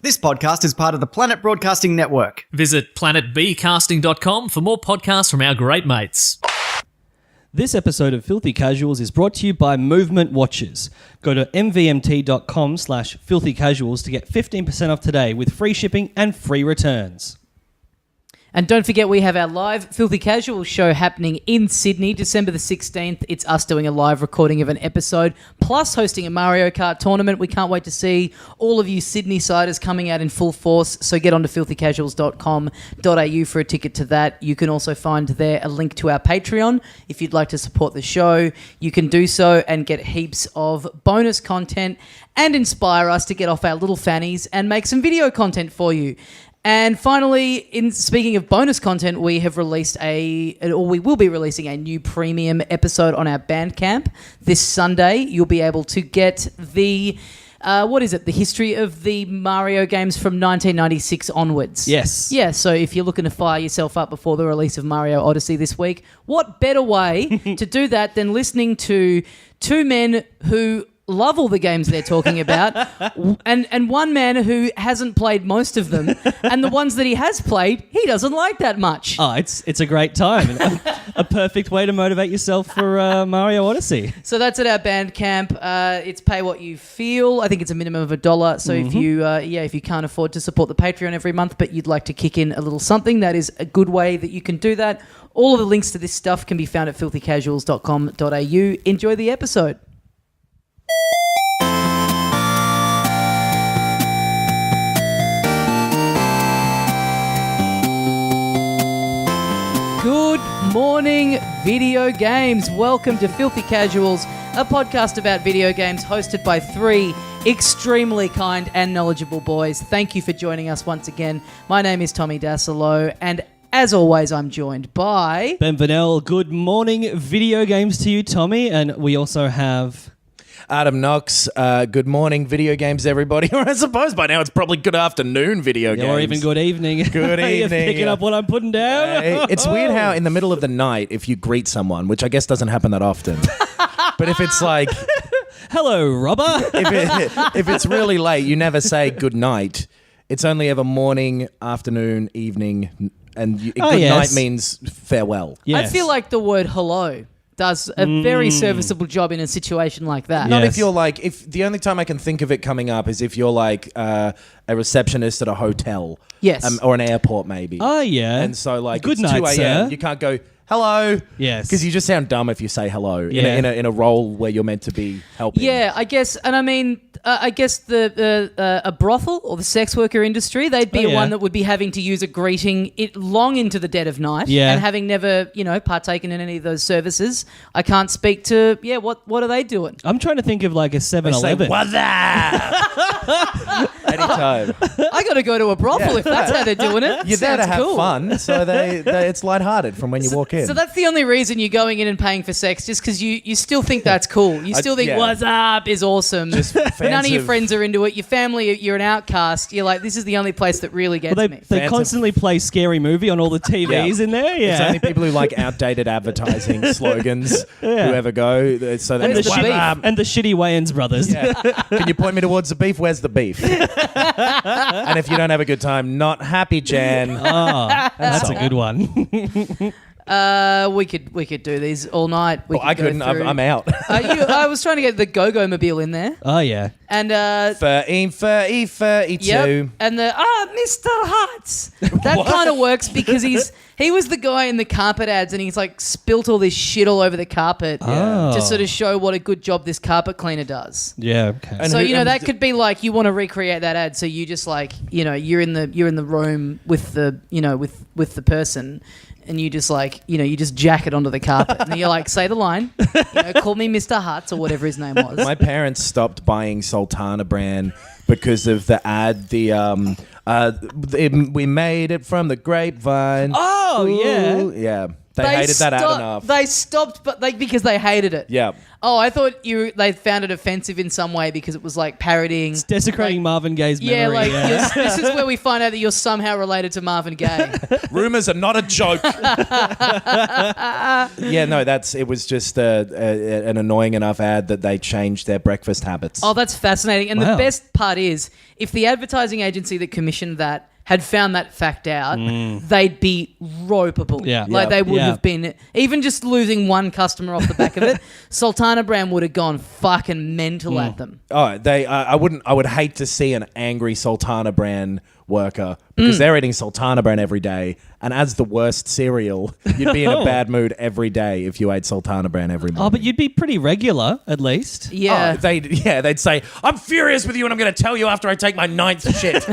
This podcast is part of the Planet Broadcasting Network. Visit planetbcasting.com for more podcasts from our great mates. This episode of Filthy Casuals is brought to you by Movement Watches. Go to mvmt.com/filthycasuals to get 15% off today with free shipping and free returns. And don't forget, we have our live Filthy Casual show happening in Sydney, December the 16th. It's us doing a live recording of an episode, plus hosting a Mario Kart tournament. We can't wait to see all of you Sydney-siders coming out in full force. So get on to filthycasuals.com.au for a ticket to that. You can also find there a link to our Patreon. If you'd like to support the show, you can do so and get heaps of bonus content and inspire us to get off our little fannies and make some video content for you. And finally, speaking of bonus content, we have released we will be releasing a new premium episode on our Bandcamp this Sunday. You'll be able to get the the history of the Mario games from 1996 onwards. Yes. Yeah, so if you're looking to fire yourself up before the release of Mario Odyssey this week, what better way to do that than listening to two men who love all the games they're talking about, and one man who hasn't played most of them, and the ones that he has played, he doesn't like that much. Oh, it's a great time. A perfect way to motivate yourself for Mario Odyssey. So that's at our Bandcamp. It's pay what you feel. I think it's a minimum of $1. So if you can't afford to support the Patreon every month, but you'd like to kick in a little something, that is a good way that you can do that. All of the links to this stuff can be found at filthycasuals.com.au. Enjoy the episode. Good morning, video games. Welcome to Filthy Casuals, a podcast about video games hosted by three extremely kind and knowledgeable boys. Thank you for joining us once again. My name is Tommy Dasilo, and as always, I'm joined by Ben Vanel. Good morning, video games to you, Tommy. And we also have Adam Knox. Good morning, video games, everybody. Or I suppose by now it's probably good afternoon, video games. Or even good evening. Good evening. You're picking up what I'm putting down. It's weird how in the middle of the night, if you greet someone, which I guess doesn't happen that often, but if it's like, hello, Robber. if it's really late, you never say good night. It's only ever morning, afternoon, evening, and good night means farewell. Yes. I feel like the word hello does a very serviceable job in a situation like that. Not if you're like, if the only time I can think of it coming up is if you're like a receptionist at a hotel. Yes. Or an airport maybe. Oh, yeah. And so like good it's night, 2 a.m. sir. You can't go, hello. Yes. Because you just sound dumb if you say hello in a role where you're meant to be helping. Yeah, I guess, and I mean, I guess a brothel or the sex worker industry, they'd be one that would be having to use a greeting long into the dead of night. Yeah. And having never, partaken in any of those services, I can't speak to, what are they doing? I'm trying to think of like a 7-Eleven. They say, what's that? Anytime. I got to go to a brothel if that's how they're doing it. You're there to Sounds have cool. fun, so it's lighthearted from when you walk in. So that's the only reason you're going in and paying for sex, just because you still think that's cool. You still think what's up is awesome. None of your friends are into it. Your family, you're an outcast. You're like, this is the only place that really gets me. They constantly play Scary Movie on all the TVs in there. Yeah. It's only people who like outdated advertising slogans who ever go. So and the shitty Wayans brothers. Yeah. Can you point me towards the beef? Where's the beef? And if you don't have a good time, not happy, Jan. Oh, that's a good one. We could do these all night. I couldn't. I'm out. I was trying to get the Go-Go Mobile in there. Oh yeah. And 32. Yep. And Mr. Hutz. That kind of works because he was the guy in the carpet ads, and he's like spilt all this shit all over the carpet to sort of show what a good job this carpet cleaner does. Yeah. Okay. And so that could be like you want to recreate that ad, so you just like you're in the room with the with the person. And you just you just jack it onto the carpet. And you're like, say the line, call me Mr. Hutz or whatever his name was. My parents stopped buying Sultana brand because of the ad. We made it from the grapevine. Oh, Ooh, yeah. They hated that ad enough. They stopped, but because they hated it. Yeah. Oh, I thought they found it offensive in some way because it was like parodying. It's desecrating Marvin Gaye's memory. Yeah, like this is where we find out that you're somehow related to Marvin Gaye. Rumors are not a joke. Yeah, no, it was just an annoying enough ad that they changed their breakfast habits. Oh, that's fascinating. And Wow. the best part is, if the advertising agency that commissioned that had found that fact out, they'd be ropeable. Yeah. Like they would Yeah. have been, even just losing one customer off the back of it, Sultana brand would have gone fucking mental at them. Oh, I would hate to see an angry Sultana brand worker because they're eating Sultana brand every day, and as the worst cereal, you'd be in a bad mood every day if you ate Sultana brand every morning. Oh, but you'd be pretty regular, at least. Yeah. They'd say, "I'm furious with you, and I'm going to tell you after I take my 9th shit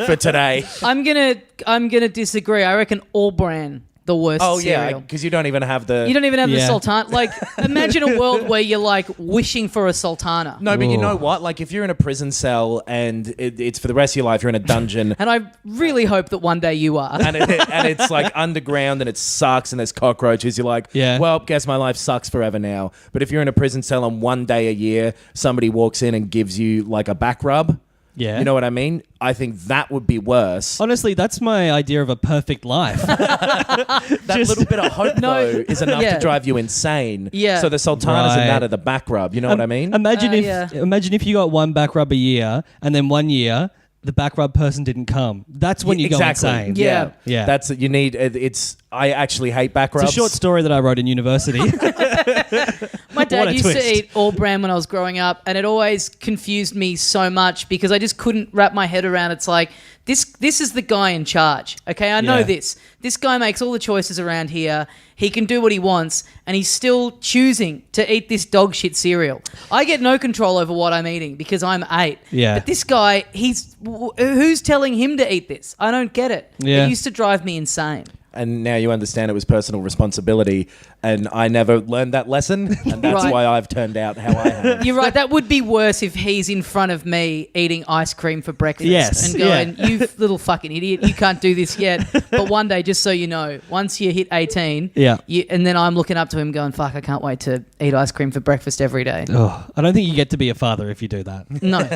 for today." I'm gonna disagree. I reckon all brand the worst Oh yeah, cereal. because you don't even have the. You don't even have the Yeah. Sultana. Like, imagine a world where you're like wishing for a Sultana. No, but you know what? Like, if you're in a prison cell and it's for the rest of your life, you're in a dungeon. And I really hope that one day you are. And it's like underground and it sucks and there's cockroaches. You're like, Yeah. well, guess my life sucks forever now. But if you're in a prison cell and one day a year somebody walks in and gives you like a back rub, Yeah. you know what I mean? I think that would be worse. Honestly, that's my idea of a perfect life. That little bit of hope, though, is enough Yeah. to drive you insane. Yeah. So the sultanas and Right. that are the back rub. You know what I mean? Imagine yeah. imagine if you got one back rub a year, and then 1 year the back rub person didn't come. That's when you go insane. Yeah. Yeah. That's you need. It's. I actually hate back rubs. It's a short story that I wrote in university. My What dad a used twist. to eat all bran when I was growing up, and it always confused me so much because I just couldn't wrap my head around. It's like this is the guy in charge. Okay, I know Yeah. this. This guy makes all the choices around here. He can do what he wants, and he's still choosing to eat this dog shit cereal. I get no control over what I'm eating because I'm 8. Yeah. But this guy, who's telling him to eat this? I don't get it. Yeah. It used to drive me insane. And now you understand it was personal responsibility, and I never learned that lesson, and that's Right. why I've turned out how I have. You're right. That would be worse if he's in front of me eating ice cream for breakfast Yes, and going, "You little fucking idiot, you can't do this yet." But one day, just so you know, once you hit 18, Yeah. and then I'm looking up to him going, "Fuck, I can't wait to eat ice cream for breakfast every day." Oh, I don't think you get to be a father if you do that. No,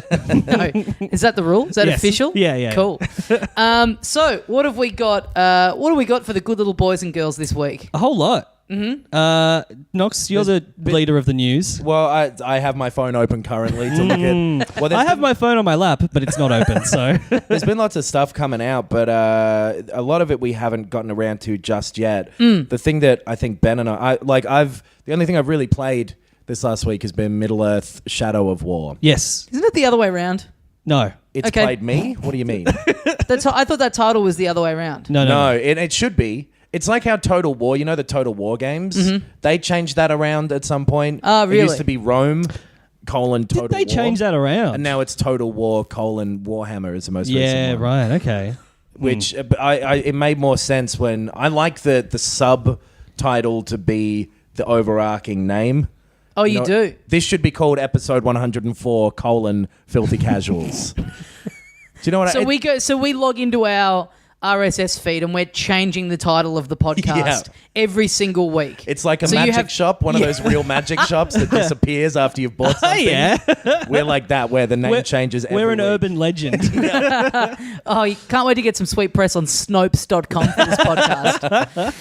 no. Is that the rule? Is that Yes. official? Yeah. Cool. So what have we got? What have we got for the good little boys and girls this week? A whole lot. Mm-hmm. Knox, you're the leader of the news. Well, I have my phone open currently to look at. Well, I have my phone on my lap, but it's not open, so... There's been lots of stuff coming out, but a lot of it we haven't gotten around to just yet. The thing that I think Ben and the only thing I've really played this last week has been Middle-earth: Shadow of War. Yes. Isn't it the other way around? No. It's Okay. played me? What do you mean? I thought that title was the other way around. No. No, it should be. It's like how Total War, you know the Total War games? They changed that around at some point. Oh, It really? used to be Rome, Total Did they War. change that around? And now it's Total War, Warhammer is the most recent Yeah, one. right, okay. Which it made more sense when I like the subtitle to be the overarching name. Oh, you know, do? This should be called episode 104 : Filthy Casuals. Do you know what So we log into our RSS feed and we're changing the title of the podcast every single week. It's like a So you magic have- shop, one of those real magic shops that disappears after you've bought something. yeah. We're like that, where the name changes every We're an week. urban legend. Oh, you can't wait to get some sweet press on Snopes.com for this podcast.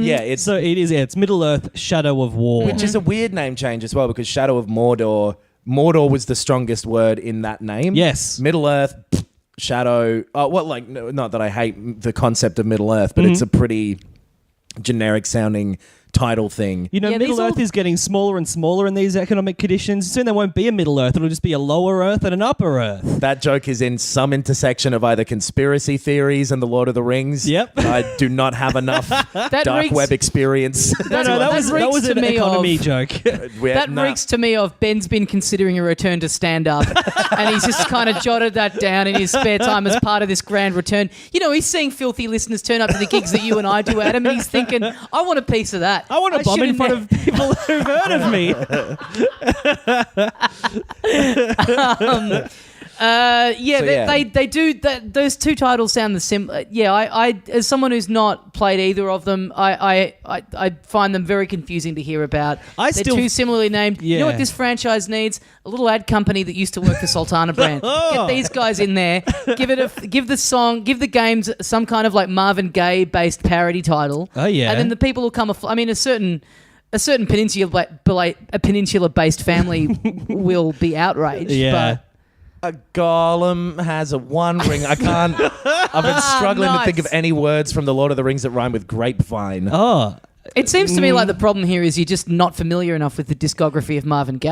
Yeah, it's So it is, it's Middle-earth: Shadow of War. which is a weird name change as well, because Shadow of Mordor was the strongest word in that name. Yes. Middle-earth, Shadow. Oh, well, like, no, not that I hate the concept of Middle-earth, but it's a pretty generic sounding title thing. You know, Yeah, these Middle-earth all- is getting smaller and smaller in these economic conditions. Soon there won't be a Middle-earth. It'll just be a lower Earth and an upper Earth. That joke is in some intersection of either conspiracy theories and the Lord of the Rings. Yep. I do not have enough dark reeks- web experience. No, that was reeks to an me economy of- joke. That reeks to me of Ben's been considering a return to stand-up and he's just kind of jotted that down in his spare time as part of this grand return. You know, he's seeing filthy listeners turn up to the gigs that you and I do, Adam, and he's thinking, I want a piece of that. I want to bomb in front of people who've heard of me. They do. Those two titles sound the same. Yeah, I as someone who's not played either of them, I find them very confusing to hear about. They're too similarly named. You know what this franchise needs? A little ad company that used to work for Sultana brand. Get these guys in there. Give the games some kind of like Marvin Gaye based parody title. Oh yeah, and then the people will come. I mean, a certain peninsula based family will be outraged. Yeah. But A golem has a one ring. I can't. I've been struggling to think of any words from the Lord of the Rings that rhyme with grapevine. Oh. it seems to me like the problem here is you're just not familiar enough with the discography of Marvin Gaye.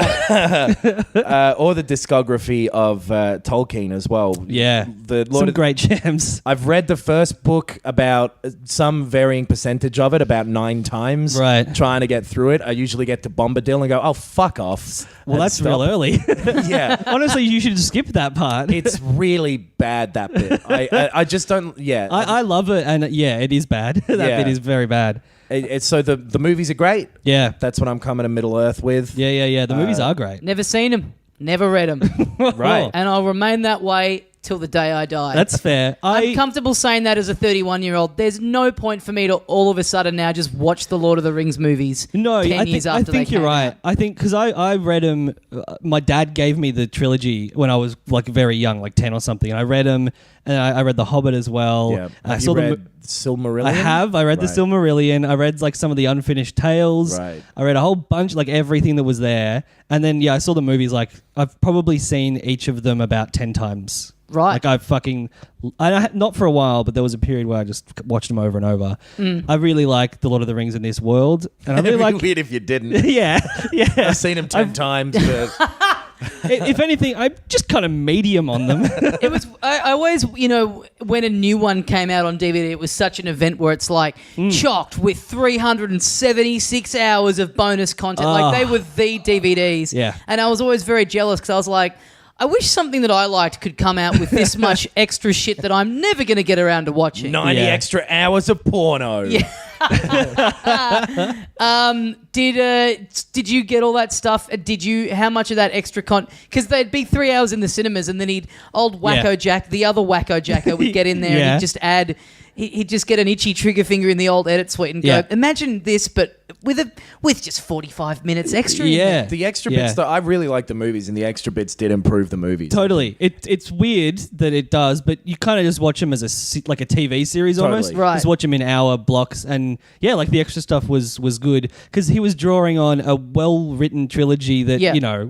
Or the discography of Tolkien as well. Yeah. Some great gems. I've read the first book about some varying percentage of it about 9 times. Right. Trying to get through it. I usually get to Bombadil and go, oh, fuck off. Well, that's real early. Yeah. Honestly, you should skip that part. It's really bad, that bit. I just don't, yeah. I love it, and yeah, it is bad. That bit is very bad. So the movies are great. Yeah. That's what I'm coming to Middle Earth with. Yeah. The movies are great. Never seen them, never read them. Right. And I'll remain that way till the day I die. That's fair. I'm comfortable saying that as a 31-year-old. There's no point for me to all of a sudden now just watch the Lord of the Rings movies. No, 10 years I after think they you're came right. out. I think because I read them. My dad gave me the trilogy when I was like very young, like 10 or something, and I read them. And I read The Hobbit as well. Yeah. I Have saw you read Silmarillion? I have. I read the Right. Silmarillion. I read like some of the unfinished tales. Right. I read a whole bunch, like everything that was there. And then I saw the movies. Like I've probably seen each of them about 10 times. Right. Like not for a while, but there was a period where I just watched them over and over. I really like The Lord of the Rings in this world, and I really It'd be like. weird if you didn't. Yeah. I've seen him 10 times, but If anything, I'm just kind of medium on them. It was. I always, when a new one came out on DVD, it was such an event where it's like chocked with 376 hours of bonus content. Like they were the DVDs. Yeah. And I was always very jealous because I was like, I wish something that I liked could come out with this much extra shit that I'm never going to get around to watching. 90 Yeah. extra hours of porno. Yeah. Did you get all that stuff? How much of that extra because they'd be 3 hours in the cinemas, and then old Wacko Jack, the other Wacko Jacker, would get in there and he'd just get an itchy trigger finger in the old edit suite and go, imagine this, but with just 45 minutes extra. in Yeah. there. The extra bits, though, I really like the movies, and the extra bits did improve the movies. Totally. It's weird that it does, but you kind of just watch them as like a TV series almost. Right. Just watch them in hour blocks, and like the extra stuff was good because he was drawing on a well-written trilogy that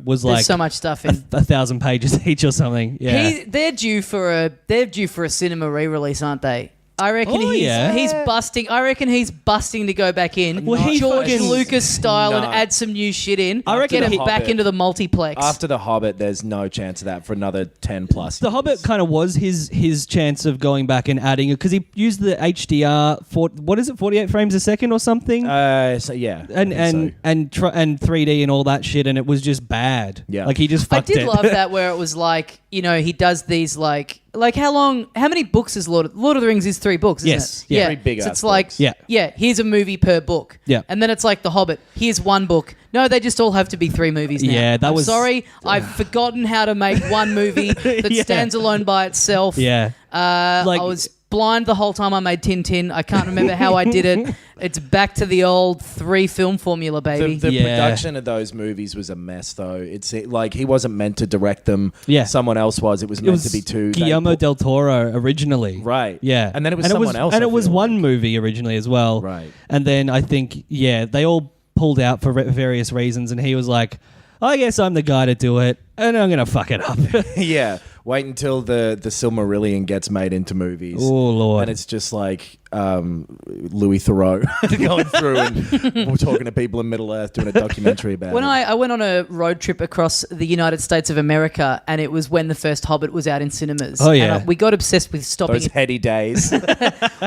was There's like so much stuff in. 1,000 pages each or something. Yeah. They're due for a cinema re-release, aren't they? I reckon he's busting. I reckon he's busting to go back in, Well, he George fucking- Lucas style, and No. add some new shit in. I reckon get he- it back Hobbit. into the multiplex. After The Hobbit, there's no chance of that for another 10 plus. The Hobbit kind of was his chance of going back and adding it because he used the HDR 48 frames a second or something, So yeah, and 3D and all that shit, and it was just bad. Yeah. Like he just I fucked did it. love that where it was like, he does these like how many books is Lord of the Rings is 3 books, isn't Yes. it? Yeah. 3 big So ass it's like, books. Yeah. here's a movie per book. Yeah. And then it's like The Hobbit, here's 1 book. No, they just all have to be 3 movies now. Yeah, that I'm was- sorry, I've forgotten how to make 1 movie that Yeah. stands alone by itself. Yeah. Like- I was blind the whole time I made Tintin. I can't remember how I did it. It's back to the old 3 film formula, baby. The Yeah. production of those movies was a mess, though. It's like he wasn't meant to direct them. Yeah. Someone else was. It was meant to be two. Guillermo del Toro originally. Right. Yeah. And then it was someone else, And I it was feel one like. movie originally as well. Right. And then I think, they all pulled out for various reasons. And he was like, I guess I'm the guy to do it. And I'm going to fuck it up. Yeah. Wait until the Silmarillion gets made into movies. Oh, Lord. And it's just like Louis Theroux going through and we're talking to people in Middle Earth doing a documentary about When it. I went on a road trip across the United States of America, and it was when the first Hobbit was out in cinemas. Oh, yeah. And we got obsessed with stopping. Those heady days.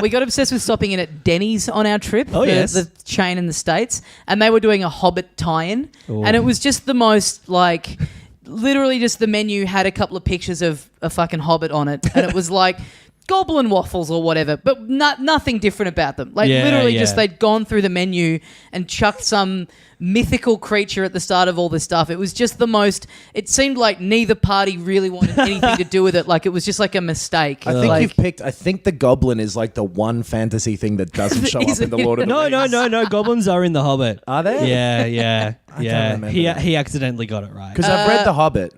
We got obsessed with stopping in at Denny's on our trip. Oh, yes. The chain in the States, and they were doing a Hobbit tie-in, and it was just the most like. Literally, just the menu had a couple of pictures of a fucking Hobbit on it, and it was like goblin waffles or whatever, but nothing different about them. Like Yeah, literally, yeah. just they'd gone through the menu and chucked some mythical creature at the start of all this stuff. It was just the most. It seemed like neither party really wanted anything to do with it. Like it was just like a mistake. I think like, you've picked. I think the goblin is like the one fantasy thing that doesn't show up in the Lord of the Rings. No. Goblins are in The Hobbit. Are they? Yeah. can't remember that. He accidentally got it right. Because I've read The Hobbit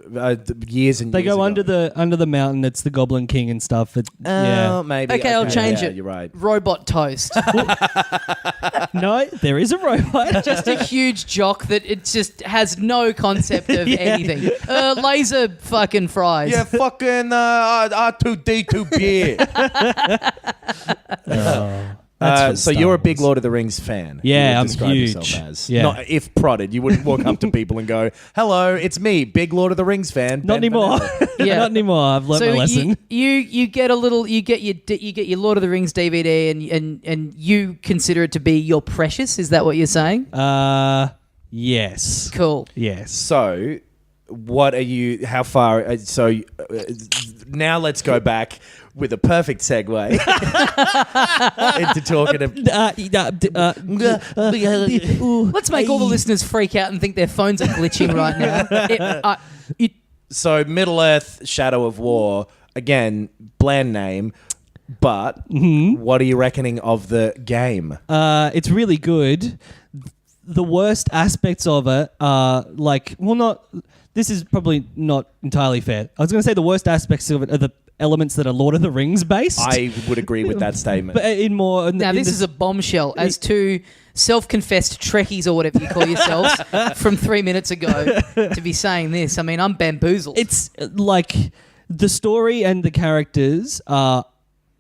years and They years go ago. under the mountain. It's the Goblin King and stuff. Yeah. Maybe. Okay, I'll change it. You're right. Robot toast. No, there is a robot. Just a huge jock that it just has no concept of anything. Laser fucking fries. Yeah, fucking R2D2 beer. So you're a big Lord of the Rings fan. Yeah, You would I'm describe huge. yourself as. Yeah. Not, if prodded, you wouldn't walk up to people and go, "Hello, it's me, big Lord of the Rings fan." Not Ben anymore. Vanelli." Yeah. Not anymore. I've learnt my lesson. You get a little you get your Lord of the Rings DVD and you consider it to be your precious. Is that what you're saying? Yes. Cool. Yes. So, what are you? How far? Now let's go back with a perfect segue into talking about. Let's make all the listeners freak out and think their phones are glitching right now. So, Middle Earth: Shadow of War. Again, bland name. But what are you reckoning of the game? It's really good. The worst aspects of it are this is probably not entirely fair. I was going to say the worst aspects of it are the elements that are Lord of the Rings based. I would agree with that statement. But This is a bombshell. As two self-confessed Trekkies or whatever you call yourselves from 3 minutes ago to be saying this, I mean, I'm bamboozled. It's like the story and the characters are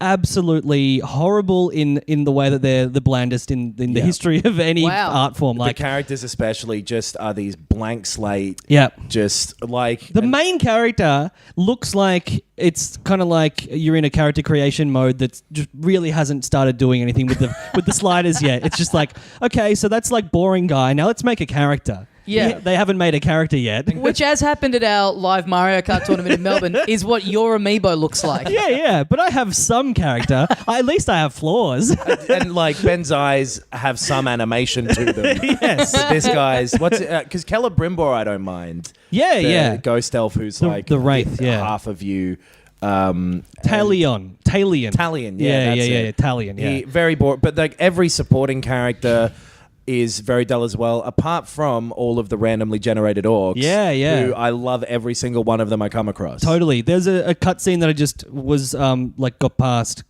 absolutely horrible in the way that they're the blandest in the history of any art form. The characters especially just are these blank slate. Yeah. Just like... The main character looks like it's kind of like you're in a character creation mode that just really hasn't started doing anything with the sliders yet. It's just like, okay, so that's like boring guy. Now let's make a character. Yeah. They haven't made a character yet. Which, as happened at our live Mario Kart tournament in Melbourne, is what your amiibo looks like. Yeah, but I have some character. At least I have flaws. And like Ben's eyes have some animation to them. Yes. But this guy's... What's it? Because Celebrimbor I don't mind. Yeah, The yeah. Ghost elf who's like... the Wraith, yeah. Half of you... Talion. Talion, yeah, that's it. Talion, yeah. Very boring. But like every supporting character is very dull as well, apart from all of the randomly generated orcs. Yeah. Who I love every single one of them I come across. Totally. There's a cutscene that I just was got past.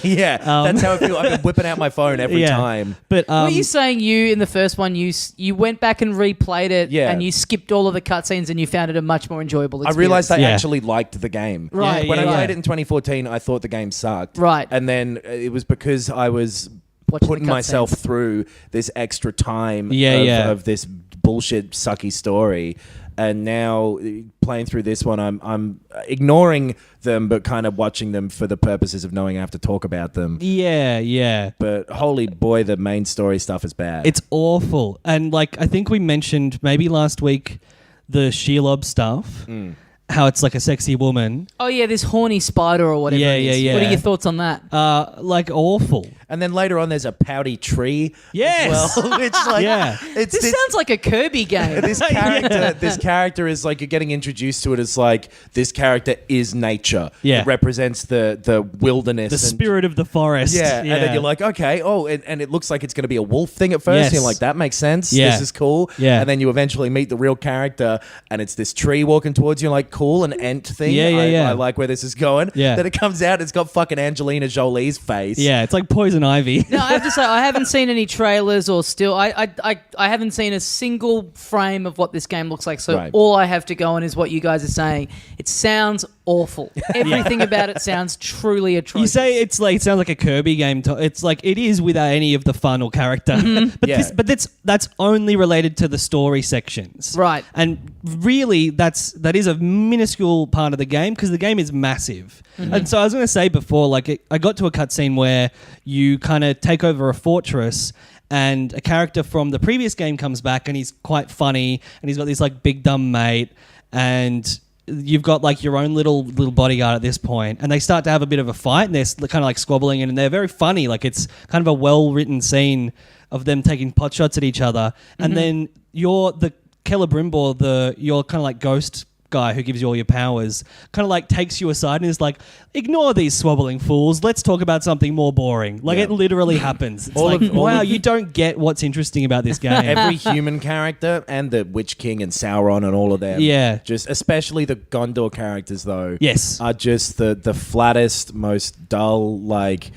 Yeah, that's how I feel. I've been whipping out my phone every time. But Were you saying in the first one you went back and replayed it and you skipped all of the cutscenes and you found it a much more enjoyable experience? I realized I actually liked the game. Right. When I yeah. played it in 2014, I thought the game sucked. Right. And then it was because I was Watching putting the myself cutscenes. through this extra time of this bullshit sucky story. And now playing through this one, I'm ignoring them, but kind of watching them for the purposes of knowing I have to talk about them. Yeah. But holy boy, the main story stuff is bad. It's awful. And like I think we mentioned maybe last week the Shelob stuff. How it's like a sexy woman. Oh yeah, this horny spider or whatever. Yeah, it is. yeah. What are your thoughts on that? Like awful. And then later on, there's a pouty tree. Yes. As well, which like Yeah. it's This sounds like a Kirby game. this character. This character is like you're getting introduced to it as like this character is nature. Yeah. It represents the wilderness, The and- spirit of the forest. Yeah, and then you're like, okay, and it looks like it's going to be a wolf thing at first. Yes. And you're like, that makes sense. Yeah. This is cool. Yeah. And then you eventually meet the real character, and it's this tree walking towards you. Like, cool, an ant thing. Yeah. I like where this is going. Yeah. Then it comes out, it's got fucking Angelina Jolie's face. Yeah, it's like poison ivy. No, I have to say I haven't seen any trailers or still. I haven't seen a single frame of what this game looks like. So Right. all I have to go on is what you guys are saying. It sounds awful. Everything about it sounds truly atrocious. You say it sounds like a Kirby game. It's like it is without any of the fun or character. But Yeah. but that's only related to the story sections, Right. And really, that is a minuscule part of the game because the game is massive. And so I was going to say before, like I got to a cutscene where you kind of take over a fortress. And a character from the previous game comes back and he's quite funny and he's got this like big dumb mate and you've got like your own little bodyguard at this point, and they start to have a bit of a fight, and they're kind of like squabbling, and they're very funny. Like it's kind of a well-written scene of them taking pot shots at each other, and then you're the Celebrimbor, you're kind of like ghost guy who gives you all your powers, kind of like takes you aside and is like, ignore these swabbling fools, let's talk about something more boring. Like it literally happens. It's wow, you don't get what's interesting about this game. Every human character and the Witch King and Sauron and all of them. Yeah. Just especially the Gondor characters though. Yes. Are just the flattest, most dull like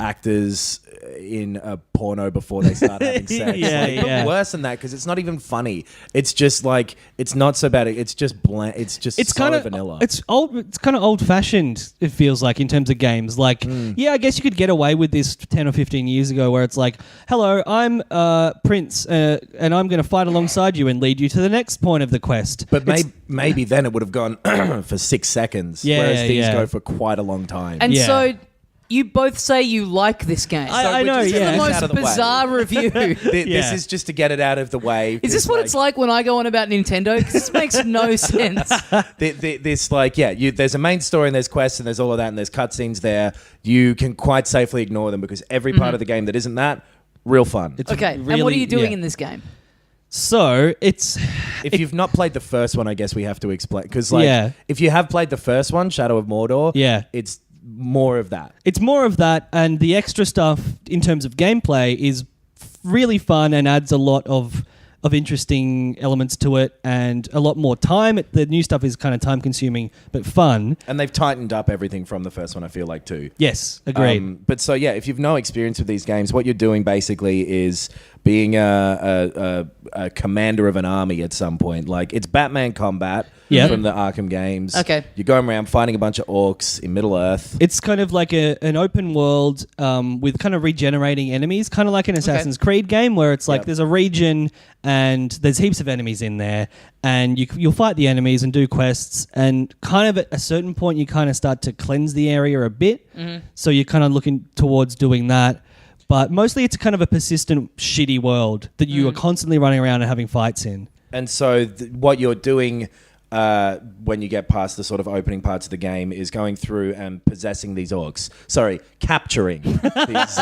actors in a porno before they start having sex. But worse than that because it's not even funny. It's just like it's not so bad. It's just bland. It's so kind of vanilla. It's old. It's kind of old-fashioned. It feels like in terms of games. Like, yeah, I guess you could get away with this 10 or 15 years ago, where it's like, "Hello, I'm Prince, and I'm going to fight alongside you and lead you to the next point of the quest." But maybe then it would have gone for 6 seconds, whereas these go for quite a long time. And so you both say you like this game. I know, This is the Out of most the way. bizarre review. This is just to get it out of the way. Is this what it's like when I go on about Nintendo? Because this makes no sense. There's a main story and there's quests and there's all of that and there's cutscenes there. You can quite safely ignore them because every part of the game that isn't that, real fun. Okay, and what are you doing in this game? So it's If you've not played the first one, I guess we have to explain. Because if you have played the first one, Shadow of Mordor, it's more of that. It's more of that, and the extra stuff in terms of gameplay is really fun and adds a lot of interesting elements to it and a lot more time. The new stuff is kind of time consuming but fun. And they've tightened up everything from the first one, I feel like, too. Yes, agreed. But so, if you've no experience with these games, what you're doing basically is being a commander of an army at some point. Like, it's Batman combat from the Arkham games. Okay. You're going around fighting a bunch of orcs in Middle-earth. It's kind of like an open world with kind of regenerating enemies, kind of like an Assassin's Creed game where it's like there's a region and there's heaps of enemies in there, and you'll fight the enemies and do quests, and kind of at a certain point you kind of start to cleanse the area a bit. So you're kind of looking towards doing that. But mostly it's kind of a persistent, shitty world that you are constantly running around and having fights in. And so what you're doing when you get past the sort of opening parts of the game is going through and possessing these orcs. Sorry, capturing these.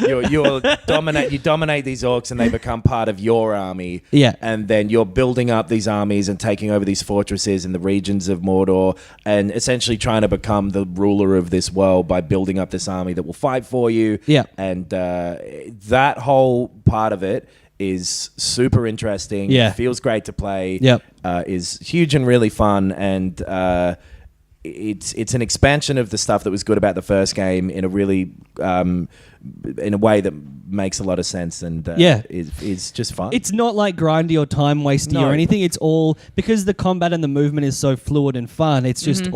You dominate these orcs and they become part of your army. Yeah. And then you're building up these armies and taking over these fortresses in the regions of Mordor and essentially trying to become the ruler of this world by building up this army that will fight for you. Yeah. And that whole part of it is super interesting. Yeah. Feels great to play. Yep. Is huge and really fun, and it's an expansion of the stuff that was good about the first game in a really in a way that makes a lot of sense and is just fun. It's not like grindy or time wasty or anything. It's all because the combat and the movement is so fluid and fun. It's just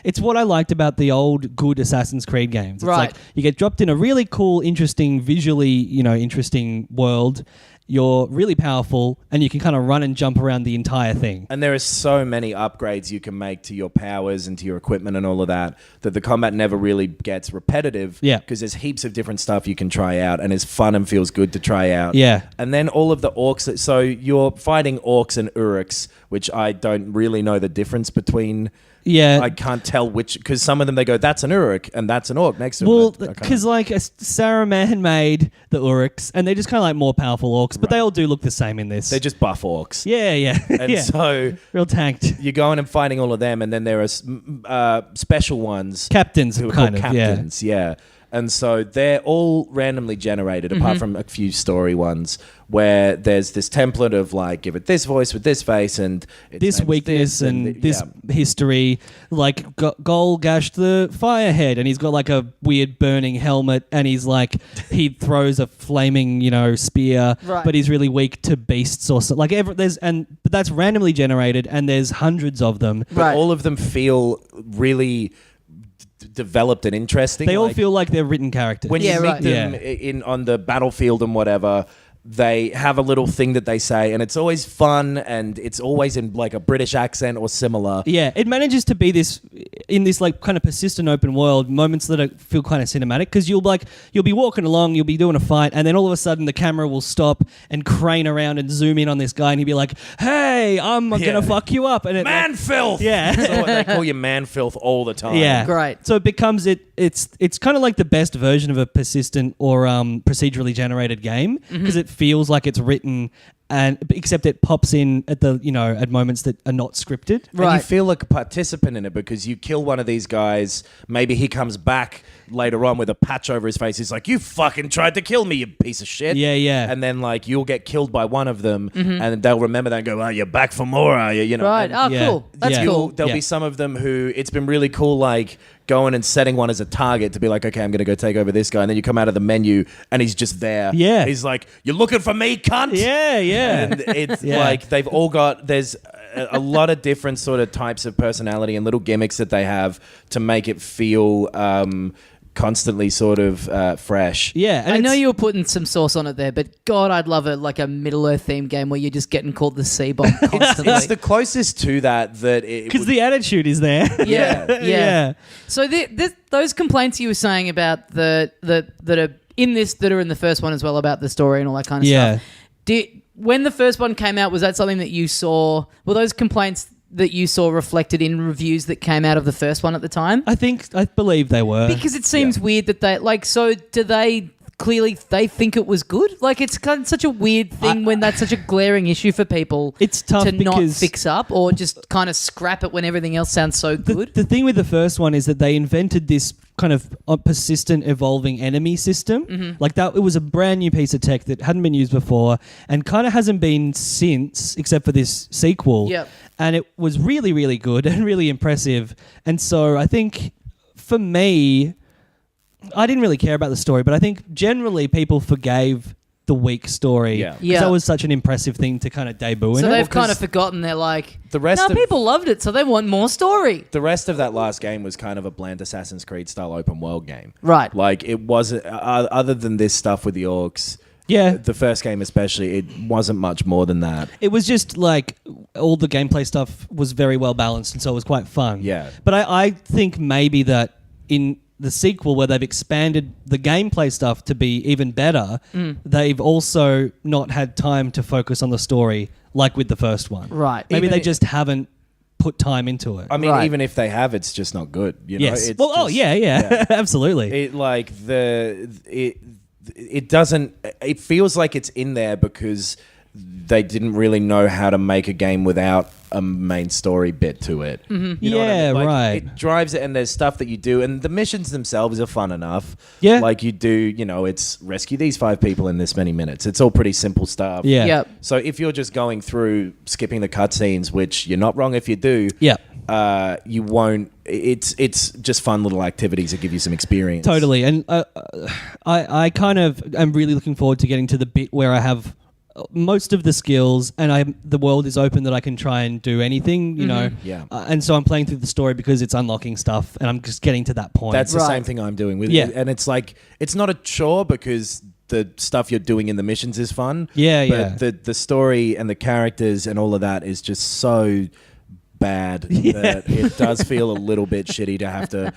it's what I liked about the old good Assassin's Creed games. It's like you get dropped in a really cool, interesting, visually, interesting world. You're really powerful, and you can kind of run and jump around the entire thing. And there are so many upgrades you can make to your powers and to your equipment and all of that the combat never really gets repetitive. Yeah. Because there's heaps of different stuff you can try out, and it's fun and feels good to try out. Yeah. And then all of the orcs. So you're fighting orcs and uruks, which I don't really know the difference between. Yeah. I can't tell which, because some of them they go, that's an uruk and that's an orc next to well, it. Well, because like Saruman made the uruks, and they're just kind of like more powerful orcs, but they all do look the same in this. They're just buff orcs. Yeah. And so real tanked. you're going and fighting all of them, and then there are special ones. Captains, who are kind called of, captains, yeah. And so they're all randomly generated, apart from a few story ones, where there's this template of like, give it this voice with this face and this weakness and this history. Like Golgash the Firehead, and he's got like a weird burning helmet, and he's like he throws a flaming spear, but he's really weak to beasts or so. Like but that's randomly generated, and there's hundreds of them. But all of them feel really developed and interesting. They all feel like they're written characters. When you meet them on the battlefield and whatever, they have a little thing that they say, and it's always fun, and it's always in like a British accent or similar. Yeah, it manages to be this in this like kind of persistent open world moments that feel kind of cinematic, because you'll be walking along, you'll be doing a fight, and then all of a sudden the camera will stop and crane around and zoom in on this guy, and he'll be like, "Hey, I'm gonna fuck you up," and Man filth. Yeah. So they call you man filth all the time. Yeah, Great. So it becomes it's kind of like the best version of a persistent or procedurally generated game, because it feels like it's written, and except it pops in at at moments that are not scripted. And you Right. feel like a participant in it because you kill one of these guys. Maybe he comes back later on with a patch over his face. He's like, "You fucking tried to kill me, you piece of shit." Yeah, yeah. And then like you'll get killed by one of them, and they'll remember that and go, "Oh, you're back for more, are you?" You know. Right. And Oh, Yeah. cool. That's Yeah. cool. There'll Yeah. be some of them who it's been really cool, like going and setting one as a target to be like, "Okay, I'm going to go take over this guy," and then you come out of the menu and he's just there. Yeah. He's like, "You're looking for me, cunt." Yeah, yeah. And it's Yeah. like they've all got there's a lot of different sort of types of personality and little gimmicks that they have to make it feel constantly sort of fresh. Yeah, and I know it's- you were putting some sauce on it there, but God, I'd love like a Middle Earth themed game where you're just getting called the sea bomb constantly. It's the closest to that it because would- the attitude is there. yeah, Yeah. So those complaints you were saying about that are in this, that are in the first one as well, about the story and all that kind of Yeah. stuff. When the first one came out, was that something that you saw? Were those complaints that you saw reflected in reviews that came out of the first one at the time? I believe they were. Because it seems weird that they so do they clearly they think it was good? Like it's kind of such a weird thing when that's such a glaring issue for people. It's tough to not because- fix up or just kind of scrap it when everything else sounds so good. The thing with the first one is that they invented this kind of persistent evolving enemy system. Like that, it was a brand new piece of tech that hadn't been used before and kind of hasn't been since, except for this sequel. Yep. And it was really, really good and really impressive. And so I think for me, I didn't really care about the story, but I think generally people forgave the weak story. Yeah. 'Cause Yeah. that was such an impressive thing to kind of debut in So it. they've kind of 'cause forgotten. They're like, the rest no, of- people loved it, so they want more story. the rest of that last game was kind of a bland Assassin's Creed style open world game. Right. Like it wasn't other than this stuff with the orcs. Yeah. The first game especially, it wasn't much more than that. It was just like all the gameplay stuff was very well balanced, and so it was quite fun. Yeah. But I think maybe that in the sequel, where they've expanded the gameplay stuff to be even better, they've also not had time to focus on the story like with the first one. Right. Maybe Even they it- just haven't put time into it. I mean, Right. even if they have, it's just not good. You know? yes. It's Well, just- yeah. Absolutely. It like it doesn't. It feels like it's in there because they didn't really know how to make a game without a main story bit to it. You know what I Yeah, mean? Like, right. It drives it, and there's stuff that you do, and the missions themselves are fun enough. Yeah. like you do. You know, it's rescue these 5 people in this many minutes. It's all pretty simple stuff. Yeah. Yep. So if you're just going through skipping the cutscenes, which you're not wrong if you do, Yeah. you won't. It's just fun little activities that give you some experience. Totally. And I kind of am really looking forward to getting to the bit where I have most of the skills and the world is open that I can try and do anything, you know. Yeah. And so I'm playing through the story because it's unlocking stuff and I'm just getting to that point. That's the Right. same thing I'm doing with Yeah. it. And it's like, it's not a chore because the stuff you're doing in the missions is fun. Yeah, but yeah. the story and the characters and all of that is just so bad that it does feel a little bit shitty to have to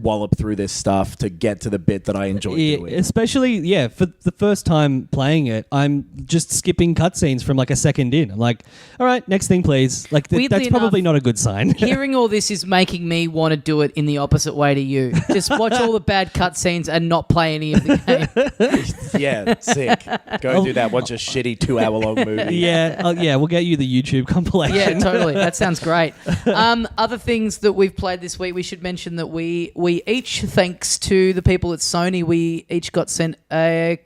wallop through this stuff to get to the bit that I enjoy doing. Especially, for the first time playing it, I'm just skipping cutscenes from like a second in. I'm like, all right, next thing, please. Like, Weirdly that's probably enough, not a good sign. Hearing all this is making me want to do it in the opposite way to you. Just watch all the bad cutscenes and not play any of the game. Yeah, sick. Go do that. Watch a shitty 2-hour-long movie. yeah, we'll get you the YouTube compilation. Yeah, totally. That sounds great. Other things that we've played this week, we should mention that we each, thanks to the people at Sony, we each got sent a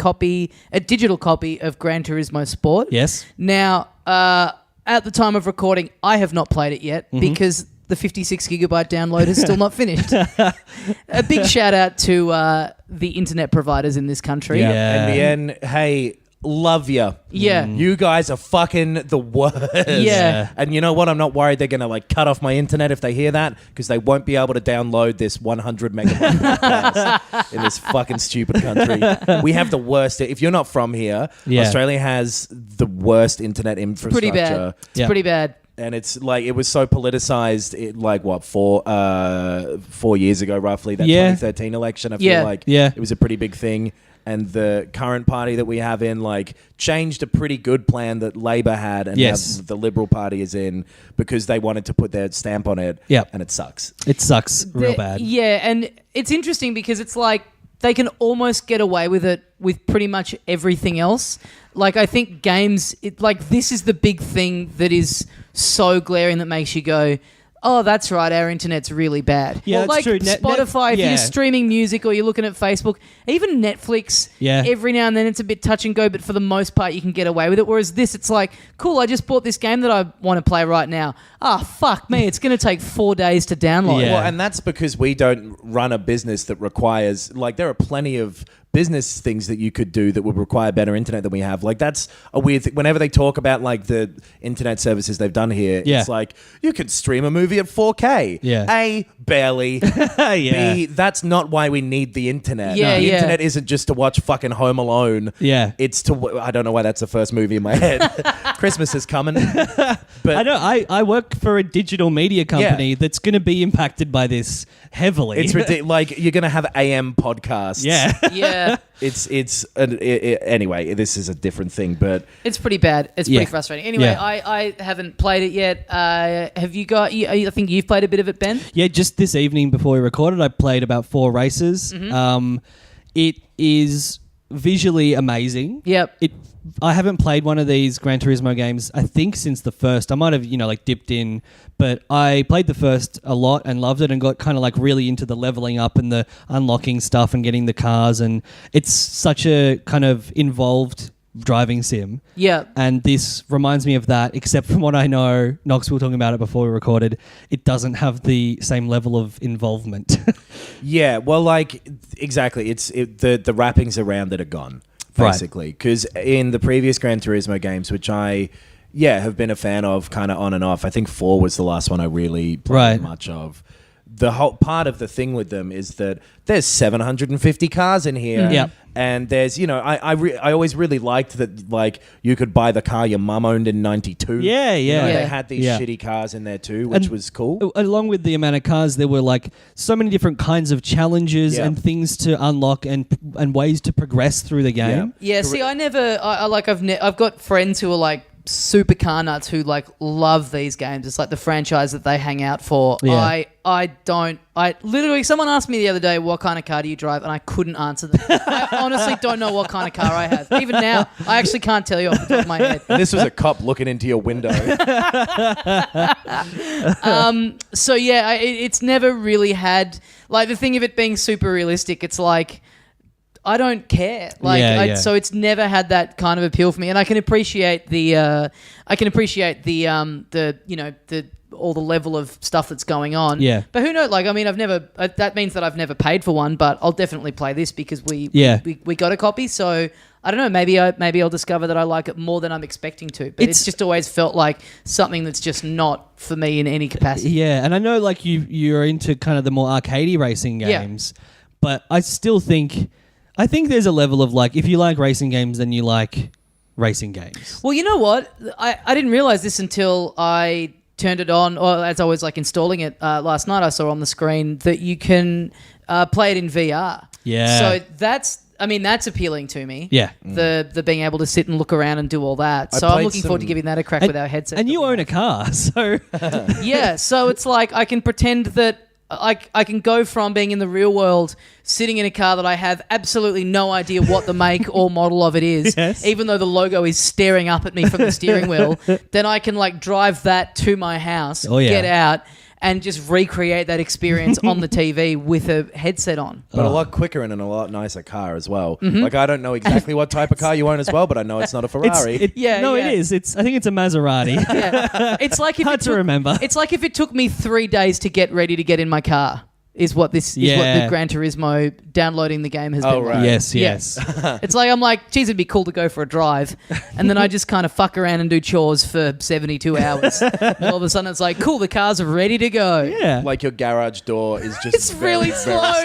digital copy of Gran Turismo Sport. Yes. Now, at the time of recording, I have not played it yet Mm-hmm. because the 56 gigabyte download is still not finished. A big shout out to the internet providers in this country. Yeah. In the end, hey, love you. Yeah. You guys are fucking the worst. Yeah. And you know what? I'm not worried they're going to like cut off my internet if they hear that, because they won't be able to download this 100 megabyte podcast in this fucking stupid country. We have the worst. If you're not from here, Australia has the worst internet infrastructure. Pretty bad. It's pretty bad. And it's like, it was so politicized, four years ago, roughly, that 2013 election. I feel like it was a pretty big thing. And the current party that we have in, like, changed a pretty good plan that Labor had, and now the Liberal Party is in, because they wanted to put their stamp on it. And it sucks. It sucks real bad. Yeah, and it's interesting because it's like they can almost get away with it with pretty much everything else. Like, I think games, this is the big thing that is so glaring that makes you go, oh, that's right, our internet's really bad. Yeah, that's true. Spotify, if you're streaming music or you're looking at Facebook, even Netflix, every now and then it's a bit touch and go, but for the most part you can get away with it. Whereas this, it's like, cool, I just bought this game that I want to play right now. Fuck me, it's going to take 4 days to download. Well, and that's because we don't run a business that requires, like, there are plenty of business things that you could do that would require better internet than we have. Like, that's a weird thing. Whenever they talk about, like, the internet services they've done here, it's like, you could stream a movie at 4K. A, barely. B, that's not why we need the internet. The internet isn't just to watch fucking Home Alone. It's to, I don't know why that's the first movie in my head. Christmas is coming. But I know, I work for a digital media company that's going to be impacted by this heavily. It's ridiculous. Like, you're going to have AM podcasts. Yeah. Anyway, this is a different thing, but it's pretty bad. It's pretty frustrating. Anyway, I haven't played it yet. Have you got? I think you've played a bit of it, Ben. Yeah, just this evening before we recorded, I played about 4 races. It is visually amazing. Yep. I haven't played one of these Gran Turismo games, I think, since the first. I might have, dipped in, but I played the first a lot and loved it and got kind of like really into the leveling up and the unlocking stuff and getting the cars. And it's such a kind of involved driving sim. Yeah. And this reminds me of that, except from what I know, Knox, we were talking about it before we recorded, it doesn't have the same level of involvement. Yeah, well, like, exactly. The wrappings around it are gone. Basically, because in the previous Gran Turismo games, which I, have been a fan of kind of on and off, I think 4 was the last one I really played much of. The whole part of the thing with them is that there's 750 cars in here. And there's, I always really liked that, like, you could buy the car your mum owned in 92. They had these shitty cars in there too, which was cool. Along with the amount of cars, there were like so many different kinds of challenges and things to unlock and ways to progress through the game. Yeah, see, I've got friends who are like super car nuts who like love these games. It's like the franchise that they hang out for. I literally, someone asked me the other day, what kind of car do you drive? And I couldn't answer them. I honestly don't know what kind of car I have. Even now, I actually can't tell you off the top of my head. And this was a cop looking into your window. So yeah, it's never really had, like, the thing of it being super realistic, it's like, I don't care. So it's never had that kind of appeal for me, and I can appreciate the all the level of stuff that's going on. Yeah. But who knows? Like, I mean, that means that I've never paid for one, but I'll definitely play this because we got a copy. So I don't know. Maybe I'll discover that I like it more than I'm expecting to. But it's just always felt like something that's just not for me in any capacity. Yeah, and I know like you're into kind of the more arcadey racing games, but I still think. I think there's a level of like, if you like racing games, then you like racing games. Well, you know what? I didn't realize this until I turned it on, or as I was like installing it last night, I saw on the screen that you can play it in VR. Yeah. So that's appealing to me. Yeah. The being able to sit and look around and do all that. So I'm looking forward to giving that a crack with our headset. And you own a car, so... Yeah, so it's like I can pretend that I can go from being in the real world, sitting in a car that I have absolutely no idea what the make or model of it is, even though the logo is staring up at me from the steering wheel, then I can like drive that to my house, get out, and just recreate that experience on the TV with a headset on. But a lot quicker and in a lot nicer car as well. Mm-hmm. Like, I don't know exactly what type of car you own as well, but I know it's not a Ferrari. It is. I think it's a Maserati. It's like if Hard to remember. It's like if it took me 3 days to get ready to get in my car. is what this is what the Gran Turismo downloading the game has been right. like. Yes. It's like I'm like, geez, it'd be cool to go for a drive, and then I just kind of fuck around and do chores for 72 hours. And all of a sudden, it's like, cool, the cars are ready to go. Yeah. Like your garage door is just It's really slow.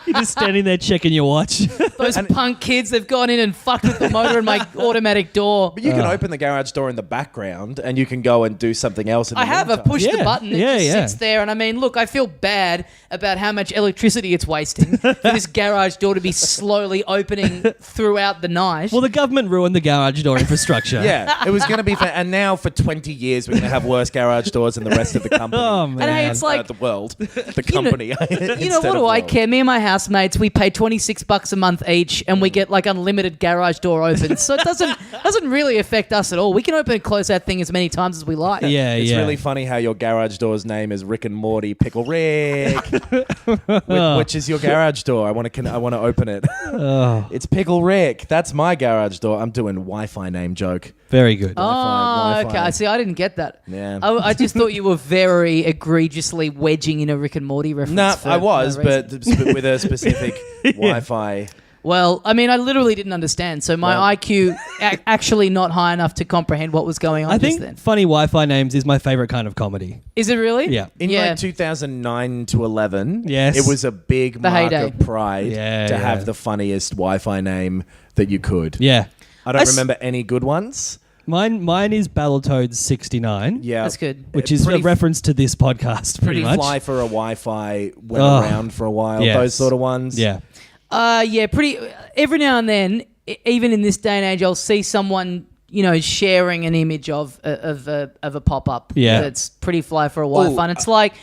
You're just standing there checking your watch. Those punk kids, they've gone in and fucked with the motor in my automatic door. But you can open the garage door in the background and you can go and do something else in the I have. meantime. I've pushed the Yeah. button. It Yeah, just yeah. sits there. And I mean, look, I feel bad about how much electricity it's wasting for this garage door to be slowly opening throughout the night. Well, the government ruined the garage door infrastructure. Yeah, it was going to be and now for 20 years we're going to have worse garage doors than the rest of the company. Oh, man. and hey, it's like, the world. The company. you know, what do I care? Me and my housemates, we pay $26 a month each, and we get like unlimited garage door open. So it doesn't really affect us at all. We can open and close that thing as many times as we like. Yeah, It's yeah. really funny how your garage door's name is Rick and Morty Pickle Rick, which is your garage door. I want to open it. It's Pickle Rick. That's my garage door. I'm doing Wi-Fi name joke. Very good. Oh, Wi-Fi. okay. See, I didn't get that. Yeah. I just thought you were very egregiously wedging in a Rick and Morty reference. No, for I was, no reason. but with a specific Wi-Fi. Well, I mean, I literally didn't understand. So my IQ actually not high enough to comprehend what was going on I just think then. funny Wi-Fi names is my favorite kind of comedy. Is it really? Yeah. In like 2009 to 11, Yes. it was a big mark heyday. of pride to have the funniest Wi-Fi name that you could. Yeah. I don't remember any good ones. Mine is Battletoads 69. Yeah, That's good. Which is a reference to this podcast, pretty much. Fly for a Wi-Fi went around for a while. Yes. Those sort of ones. Yeah. Yeah, pretty. Every now and then, even in this day and age, I'll see someone, you know, sharing an image of a pop-up. Yeah. That's pretty fly for a Wi-Fi. And it's like,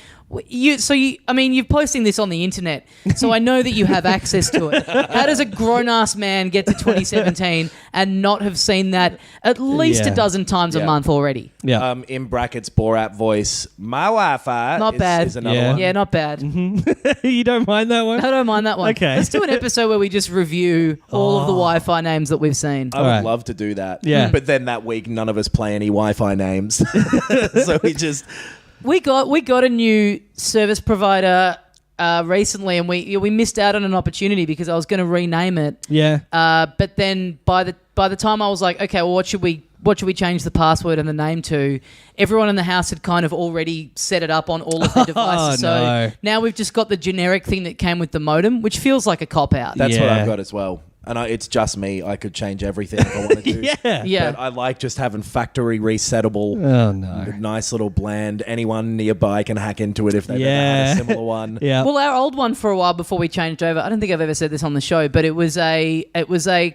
you're posting this on the internet, so I know that you have access to it. How does a grown-ass man get to 2017 and not have seen that at least a dozen times a month already? Yeah. In brackets, Borat voice. My Wi-Fi. Not bad. Is another one. Yeah, not bad. You don't mind that one? I don't mind that one. Okay. Let's do an episode where we just review all of the Wi-Fi names that we've seen. I would Alright. love to do that. Yeah. But then that week, none of us play any Wi-Fi names, so we just. We got a new service provider recently, and we missed out on an opportunity because I was going to rename it. Yeah. But then by the time I was like, okay, well, what should we change the password and the name to? Everyone in the house had kind of already set it up on all of their devices. So no. now we've just got the generic thing that came with the modem, which feels like a cop out. That's what Yeah. I've got as well. And it's just me. I could change everything if I wanted to. Yeah. Yeah. But I like just having factory resettable, Oh, no. nice little bland. Anyone nearby can hack into it if they've ever Yeah. had a similar one. Yeah. Well, our old one for a while before we changed over, I don't think I've ever said this on the show, but it was a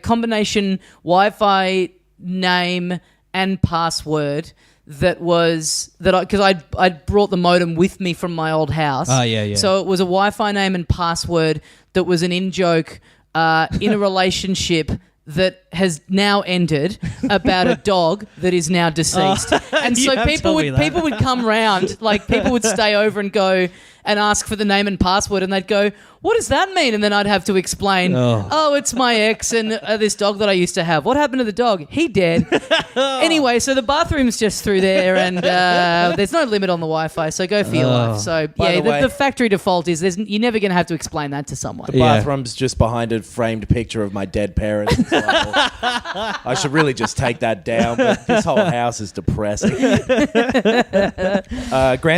combination Wi-Fi name and password because I'd brought the modem with me from my old house. Oh, yeah, yeah. So it was a Wi-Fi name and password that was an in-joke in a relationship that has now ended about a dog that is now deceased. And so You have told me that. people would come round, like people would stay over and go and ask for the name and password, and they'd go, what does that mean? And then I'd have to explain, oh it's my ex and this dog that I used to have. What happened to the dog? He dead. Anyway, so the bathroom's just through there, and there's no limit on the Wi-Fi, so go for your life. So By yeah, the way- the factory default is you're never going to have to explain that to someone. The bathroom's just behind a framed picture of my dead parents. It's like, well, I should really just take that down, but this whole house is depressing. Gran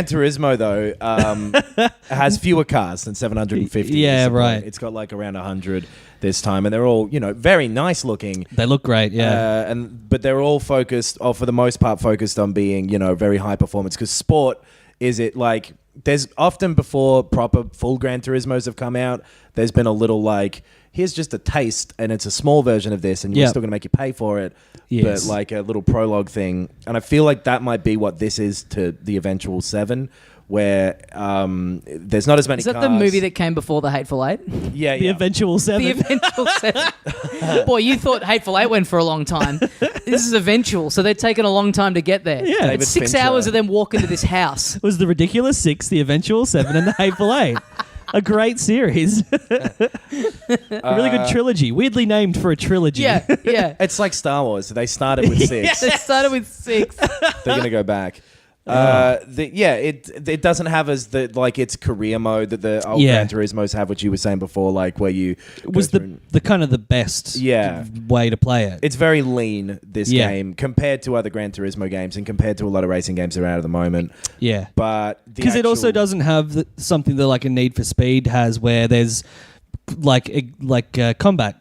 Turismo, though, has fewer cars than 750. Yeah, is the point. right. It's got like around 100 this time, and they're all, very nice looking. They look great, yeah. But they're all focused, or for the most part, focused on being, very high performance. Because sport there's often before proper full Gran Turismos have come out, there's been a little here's just a taste, and it's a small version of this, and you're Yep. still going to make you pay for it. Yes. But like a little prologue thing, and I feel like that might be what this is to the eventual 7. Where there's not as many Is that cars. the movie that came before the Hateful Eight? Yeah, The yeah. eventual 7. The eventual 7. Boy, you thought Hateful Eight went for a long time. This is eventual, so they're taking a long time to get there. Yeah. David It's 6 Fincher. hours of them walking to this house. It was the ridiculous 6, the eventual 7, and the hateful 8. A great series. A really good trilogy. Weirdly named for a trilogy. Yeah, yeah. It's like Star Wars. They started with 6. They started with 6. They're going to go back. It doesn't have as its career mode that the old Gran Turismos have, which you were saying before, like where you It was the kind of the best way to play it. It's very lean, this game, compared to other Gran Turismo games and compared to a lot of racing games that are out at the moment. Yeah. But because it also doesn't have something that like a Need for Speed has, where there's like combat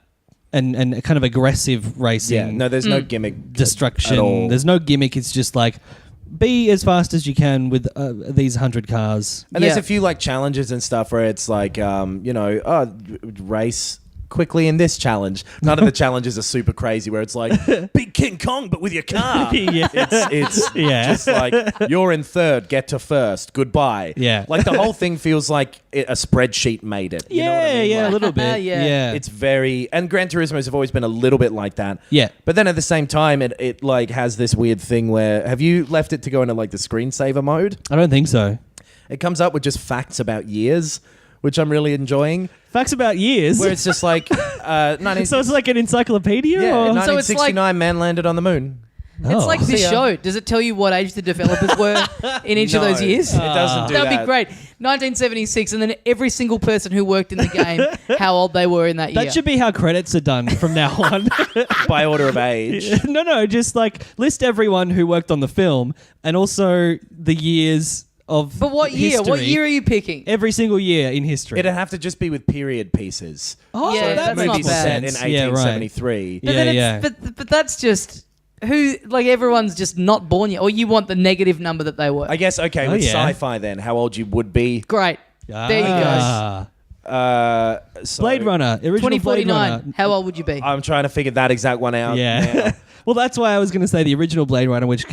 and kind of aggressive racing. Yeah, no, there's no gimmick destruction. at all. There's no gimmick. It's just like be as fast as you can with these 100 cars. And there's a few like challenges and stuff where it's like, race quickly in this challenge. None of the challenges are super crazy where it's like beat King Kong but with your car. It's just like you're in third, get to first, goodbye. Yeah. Like the whole thing feels like a spreadsheet made it. You know what I mean? Yeah, Like, a little bit. Yeah. it's very, and Gran Turismos have always been a little bit like that. Yeah. But then at the same time, it like has this weird thing where, have you left it to go into like the screensaver mode? I don't think so. It comes up with just facts about years, which I'm really enjoying. Facts about years. Where it's just like, So it's like an encyclopedia? yeah, or? in So it's 1969, man landed on the moon. It's like this See ya. show. Does it tell you what age the developers were in each of those years? It doesn't do That'd that. be great. 1976, and then every single person who worked in the game, how old they were in that year. That should be how credits are done from now on. By order of age. No, just like list everyone who worked on the film and also the years of But what year? history. What year are you picking? Every single year in history. It'd have to just be with period pieces. Oh, Yeah, that that's makes not Movie more bad. set in sense. Yeah, right. 1873. But then Yeah, it's, but that's just who, like, everyone's just not born yet. Or you want the negative number that they were. I guess, okay, Oh, with yeah. sci-fi then, how old you would be. Great. There you go. So Blade Runner, original Blade 2049. Runner. How old would you be? I'm trying to figure that exact one out. Yeah. now. Well, that's why I was going to say the original Blade Runner, which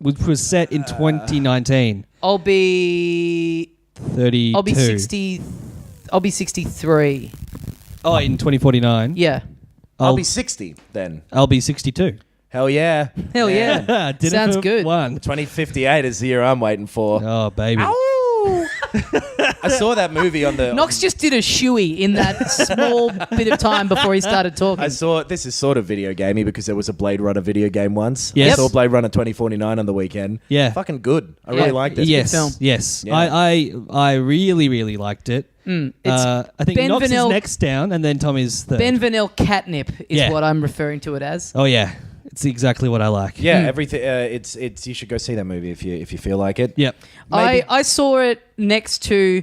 was set in 2019. I'll be 32. I'll be 60. I'll be 63. Oh, in 2049. Yeah. I'll be 60 then. I'll be 62. Hell yeah. Hell yeah. Dinner Sounds for good. One. 2058 is the year I'm waiting for. Oh, baby. I saw that movie on the... Knox just did a shoey in that small bit of time before he started talking. I saw, this is sort of video gamey because there was a Blade Runner video game once. Yes. I saw Blade Runner 2049 on the weekend. Yeah. Fucking good. I Yeah. really liked it. Yes, film. yes. Yeah. I really, really liked it. It's I think Ben Knox Vanel- is next down, and then Tom is third. Ben Vanel catnip is Yeah. what I'm referring to it as. Oh yeah, it's exactly what I like. Yeah, everything. It's. You should go see that movie if you feel like it. Yep. Maybe- I saw it next to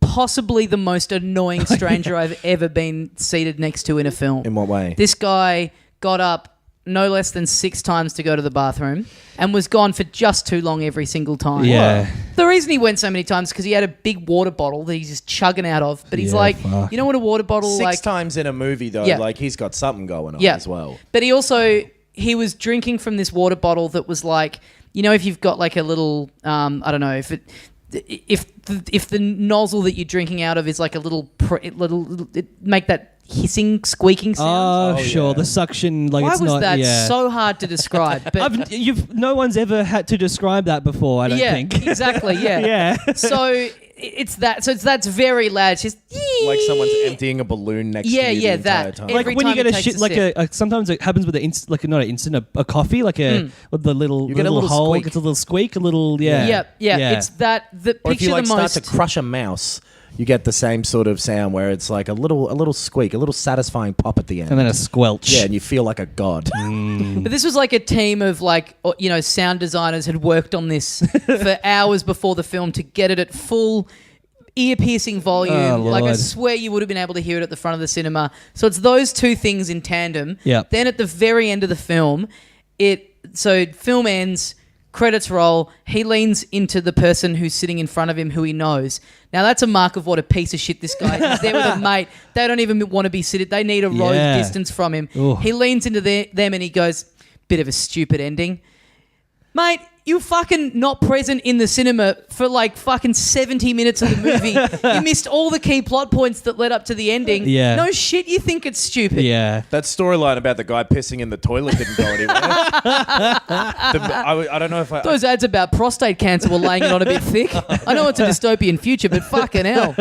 possibly the most annoying stranger I've ever been seated next to in a film. In what way? This guy got up no less than 6 times to go to the bathroom and was gone for just too long every single time. Yeah. The reason he went so many times is because he had a big water bottle that he's just chugging out of. But he's Yeah, like, fuck. you know what a water bottle Six like? times in a movie though, Yeah. like he's got something going on Yeah. as well. But he was drinking from this water bottle that was like, you know, if you've got like a little, I don't know, if the nozzle that you're drinking out of is like a little make that hissing, squeaking sound. Oh, sure. yeah. The suction, like Why it's was not. that yeah. so hard to describe? But No one's ever had to describe that before. I don't yeah, think. exactly. Yeah. Yeah. So it's that. So that's very loud. It's just Like someone's emptying a balloon next to you the entire that. time. Every Like when you time get he a takes shit, a like sip. sometimes it happens with not an instant, a coffee, like with the little, You get a little little hole, squeak. gets a little squeak, a little yeah. It's that. The Or if picture you like the start most. to crush a mouse, you get the same sort of sound where it's like a little squeak, a little satisfying pop at the end. and then a squelch. yeah, and you feel like a god. But this was like a team of sound designers had worked on this for hours before the film to get it at full ear-piercing volume. Oh, Like I Lord. swear you would have been able to hear it at the front of the cinema. So it's those two things in tandem. Yeah. Then at the very end of the film, film ends, credits roll, he leans into the person who's sitting in front of him who he knows. Now that's a mark of what a piece of shit this guy is. He's there with a mate. They don't even want to be seated. They need a row Yeah. distance from him. Ooh. He leans into them and he goes, bit of a stupid ending. Mate, you fucking not present in the cinema for like fucking 70 minutes of the movie. You missed all the key plot points that led up to the ending. Yeah. No shit, you think it's stupid. Yeah. That storyline about the guy pissing in the toilet didn't go anywhere. I don't know if I... Those ads about prostate cancer were laying it on a bit thick. I know it's a dystopian future, but fucking hell.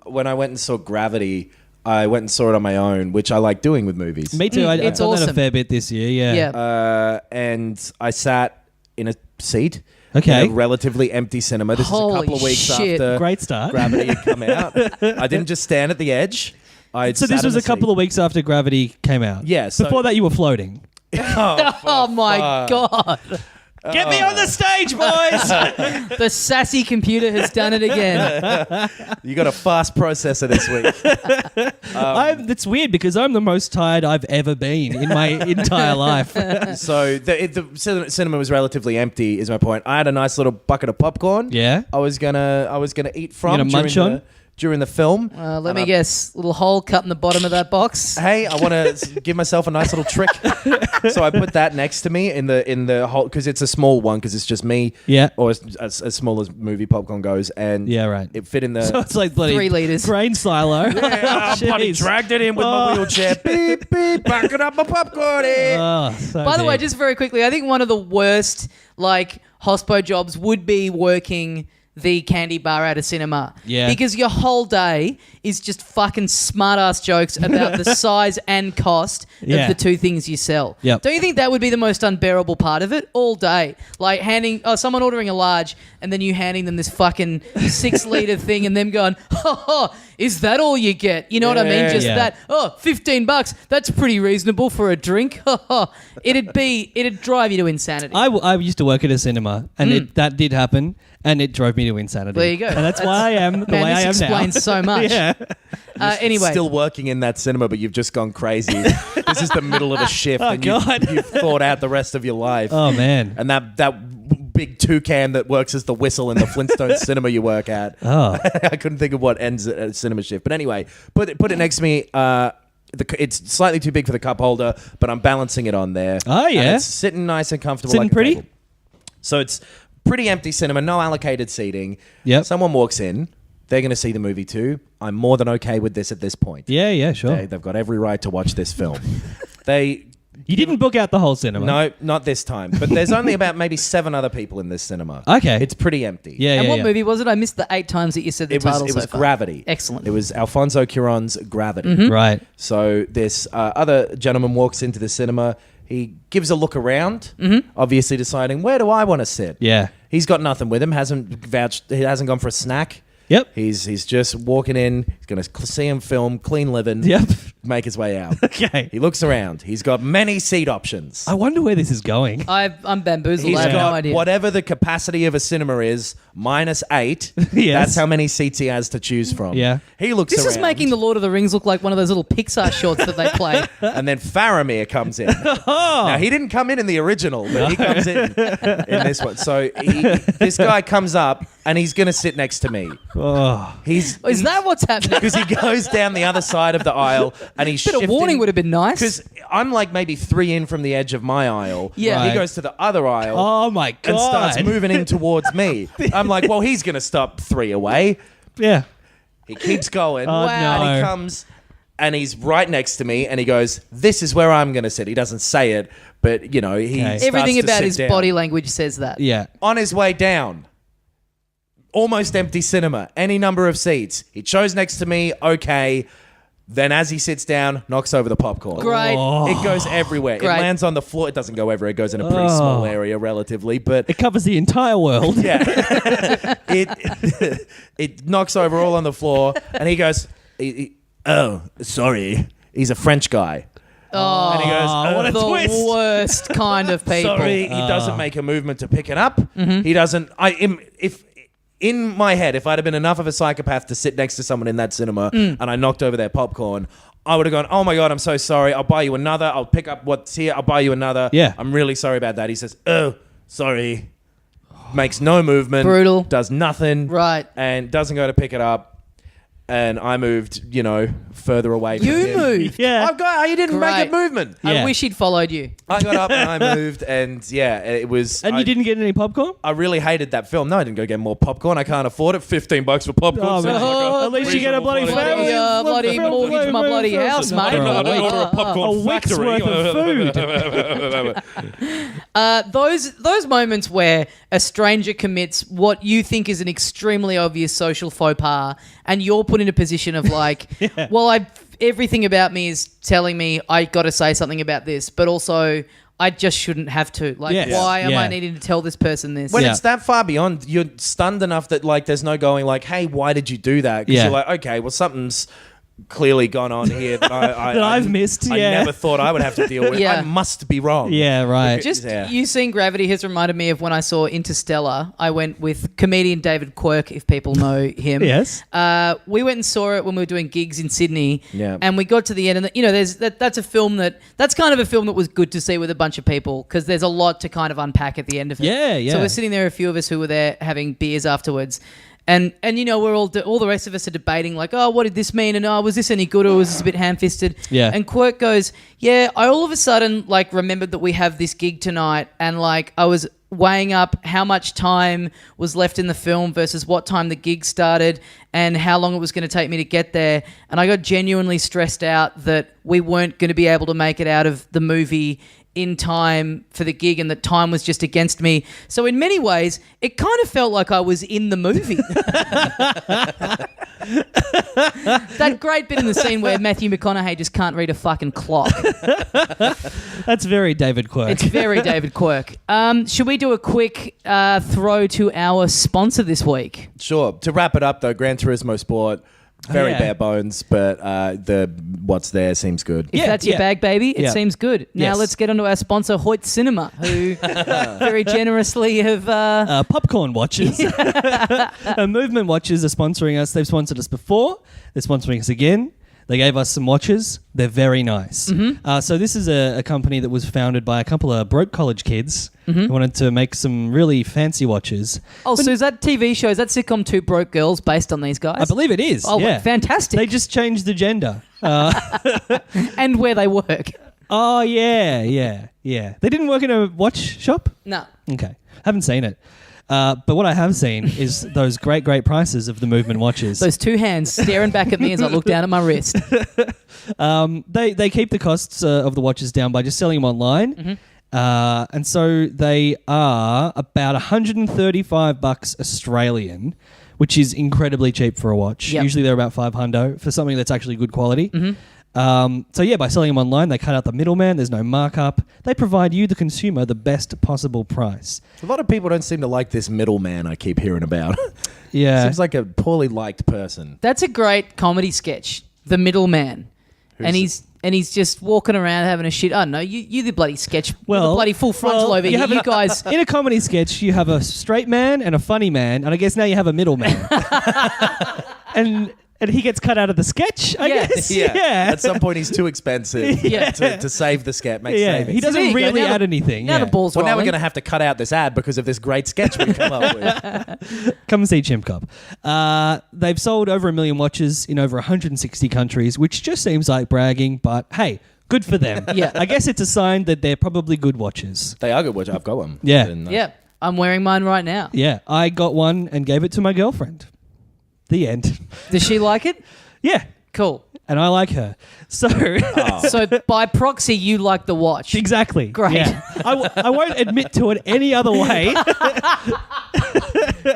When I went and saw Gravity, I went and saw it on my own, which I like doing with movies. Me too. I've done It's that a awesome. fair bit this year. Yeah. Yeah. And I sat in a seat Okay. in a relatively empty cinema. This is a Holy couple of weeks shit. after Great start. Gravity had come out. I didn't just stand at the edge. So this was a couple of weeks after Gravity came out. Yeah, so- Before that, you were floating. Oh my God. Get me on the stage, boys! The sassy computer has done it again. You got a fast processor this week. That's weird because I'm the most tired I've ever been in my entire life. So the cinema was relatively empty. Is my point. I had a nice little bucket of popcorn. Yeah. I was gonna eat from gonna munch on? during the film. Let me guess. Little hole cut in the bottom of that box. Hey, I want to give myself a nice little trick. So I put that next to me in the hole because it's a small one because it's just me. Yeah. Or as small as movie popcorn goes, and Yeah, right. it fit in the. So it's like bloody 3 liters. grain silo. I bloody Jeez. dragged it in with my wheelchair. Beep beep, backing up my popcorn. Oh, so By the way, big. just very quickly, I think one of the worst hospo jobs would be working the candy bar at a cinema. Yeah. Because your whole day is just fucking smart-ass jokes about the size and cost Yeah. of the two things you sell. Yep. Don't you think that would be the most unbearable part of it? All day. Like someone ordering a large and then you handing them this fucking 6-liter thing and them going, ha, is that all you get? You know what I mean? Just Yeah. that, $15, that's pretty reasonable for a drink. It'd drive you to insanity. I used to work at a cinema, and that did happen, and it drove me to insanity. There you go. And that's why I am the Man, way I am this now. explains so much. Yeah. Anyway. Still working in that cinema, but you've just gone crazy. This is the middle of a shift, and God. you've thought out the rest of your life. Oh man. And that big toucan that works as the whistle in the Flintstones cinema you work at. Oh. I couldn't think of what ends at a cinema shift. But anyway, put it next to me. It's slightly too big for the cup holder, but I'm balancing it on there. Oh, yeah. And it's sitting nice and comfortable. Sitting like a pretty? table. So it's pretty empty cinema, no allocated seating. Yep. Someone walks in. They're going to see the movie too. I'm more than okay with this at this point. Yeah, sure. They've got every right to watch this film. You didn't book out the whole cinema. No, not this time. But there's only about maybe 7 other people in this cinema. Okay. It's pretty empty. Yeah, And yeah. what yeah. movie was it? I missed the 8 times that you said the It title was so far. Gravity. Excellent. It was Alfonso Cuarón's Gravity. Mm-hmm. Right. So this other gentleman walks into the cinema. He gives a look around, obviously deciding, where do I want to sit? Yeah. He's got nothing with him. He hasn't gone for a snack. Yep. He's just walking in. He's going to see him film, clean living, Yep. make his way out. Okay. He looks around. He's got many seat options. I wonder where this is going. I'm bamboozled. He's I have got no idea. whatever the capacity of a cinema is, -8. Yes. That's how many seats he has to choose from. Yeah. He looks This around. is making The Lord of the Rings look like one of those little Pixar shorts that they play. And then Faramir comes in. Oh. Now, he didn't come in the original, but he comes in this one. So this guy comes up, and he's going to sit next to me. Oh. Is that what's happening? Because he goes down the other side of the aisle, and he's Bit of warning would have been nice. Because I'm like maybe 3 in from the edge of my aisle. Yeah. He Right. goes to the other aisle. Oh my god. And starts moving in towards me. I'm like, well, he's going to stop 3 away. Yeah. He keeps going. Oh, And he no. comes and he's right next to me and he goes, this is where I'm going to sit. He doesn't say it, but, he Okay. starts Everything to about sit his down. body language says that. Yeah. On his way down, almost empty cinema, any number of seats. He chose next to me, okay. Then as he sits down, knocks over the popcorn. Great. Oh. It goes everywhere. Great. It lands on the floor. It doesn't go everywhere. It goes in a pretty small area relatively, but It covers the entire world. yeah, it knocks over all on the floor, and he goes, "Oh, sorry." He's a French guy, Oh, and he goes, what a the twist. worst kind of people. "Sorry." He doesn't make a movement to pick it up. He doesn't. If in my head, if I'd have been enough of a psychopath to sit next to someone in that cinema and I knocked over their popcorn, I would have gone, "Oh my God, I'm so sorry. I'll buy you another. I'll pick up what's here. I'll buy you another. Yeah. I'm really sorry about that." He says, "Oh, sorry." Makes no movement. Brutal. Does nothing. Right. And doesn't go to pick it up. And I moved, further away from You him. moved. Yeah. You didn't make Great. a movement. Yeah. I wish he'd followed you. I got up and I moved, and yeah, it was. And you didn't get any popcorn? I really hated that film. No, I didn't go get more popcorn. I can't afford it. $15 for popcorn. Oh, Seems man. like a At least you get a bloody reasonable family. Bloody mortgage my bloody house, mate. I'd order a popcorn A week's factory. worth of food. Those moments where a stranger commits what you think is an extremely obvious social faux pas, and you're put in a position of like, well, everything about me is telling me I got to say something about this, but also I just shouldn't have to. Like, Yes. why am I Yeah. needing to tell this person this? When Yeah. it's that far beyond, you're stunned enough that like there's no going like, hey, why did you do that? Because Yeah. you're like, okay, well something's clearly gone on here that I've missed, I yeah. never thought I would have to deal with. Yeah. I must be wrong. Yeah, right. Just Yeah. you seeing Gravity has reminded me of when I saw Interstellar. I went with comedian David Quirk, if people know him. Yes. We went and saw it when we were doing gigs in Sydney. Yeah. And we got to the end, and that's a film that's kind of a film that was good to see with a bunch of people because there's a lot to kind of unpack at the end of it. Yeah, yeah. So we're sitting there, a few of us who were there having beers afterwards. And we're all the rest of us are debating like, oh, what did this mean? And was this any good or was this a bit ham-fisted? Yeah. And Quirk goes, yeah, I all of a sudden like remembered that we have this gig tonight, and like I was weighing up how much time was left in the film versus what time the gig started and how long it was going to take me to get there. And I got genuinely stressed out that we weren't going to be able to make it out of the movie in time for the gig and that time was just against me. So in many ways, it kind of felt like I was in the movie. That great bit in the scene where Matthew McConaughey just can't read a fucking clock. That's very David Quirk. It's very David Quirk. Should we do a quick throw to our sponsor this week? Sure. To wrap it up though, Gran Turismo Sport, very yeah. bare bones, but the what's there seems good. If that's your bag, baby, it Yeah. seems good. Now Yes. let's get on to our sponsor, Hoyt Cinema, who very generously have... Popcorn Watches. Movement Watches are sponsoring us. They've sponsored us before. They're sponsoring us again. They gave us some watches. They're very nice. So this is a company that was founded by a couple of broke college kids who wanted to make some really fancy watches. Oh, so is that TV show, is that sitcom Two Broke Girls based on these guys? I believe it is. Oh, yeah. fantastic. They just changed the gender. And where they work. Oh, yeah. They didn't work in a watch shop? No. Okay. Haven't seen it. But what I have seen is those great prices of the Movement watches. Those two hands staring back at me as I look down at my wrist. They keep the costs of the watches down by just selling them online. And so they are about $135 Australian, which is incredibly cheap for a watch. Yep. Usually they're about $500 for something that's actually good quality. By selling them online, they cut out the middleman. There's no markup. They provide you, the consumer, the best possible price. A lot of people don't seem to like this middleman I keep hearing about. Yeah. Seems like a poorly liked person. That's a great comedy sketch, The Middleman. And he's just walking around having a shit. Oh, no, you the bloody sketch. The bloody full frontal over here. You guys... In a comedy sketch, you have a straight man and a funny man, and I guess now you have a middleman. And he gets cut out of the sketch, I guess. Yeah. At some point, he's too expensive to save the sketch. Make Yeah. savings. He there doesn't you go. really Now add the- anything. Now yeah. the ball's Well, now we're rolling. going to have to cut out this ad because of this great sketch we've come up with. Come and see Chimp Cop. They've sold over 1 million watches in over 160 countries, which just seems like bragging, but hey, good for them. Yeah. I guess it's a sign that they're probably good watches. They are good watch. I've got one. Yeah. And, Yeah, I'm wearing mine right now. Yeah, I got one and gave it to my girlfriend. The end. Does she like it? Yeah, Cool. and I like her. So, So by proxy, you like the watch. exactly. Great. Yeah. I won't admit to it any other way.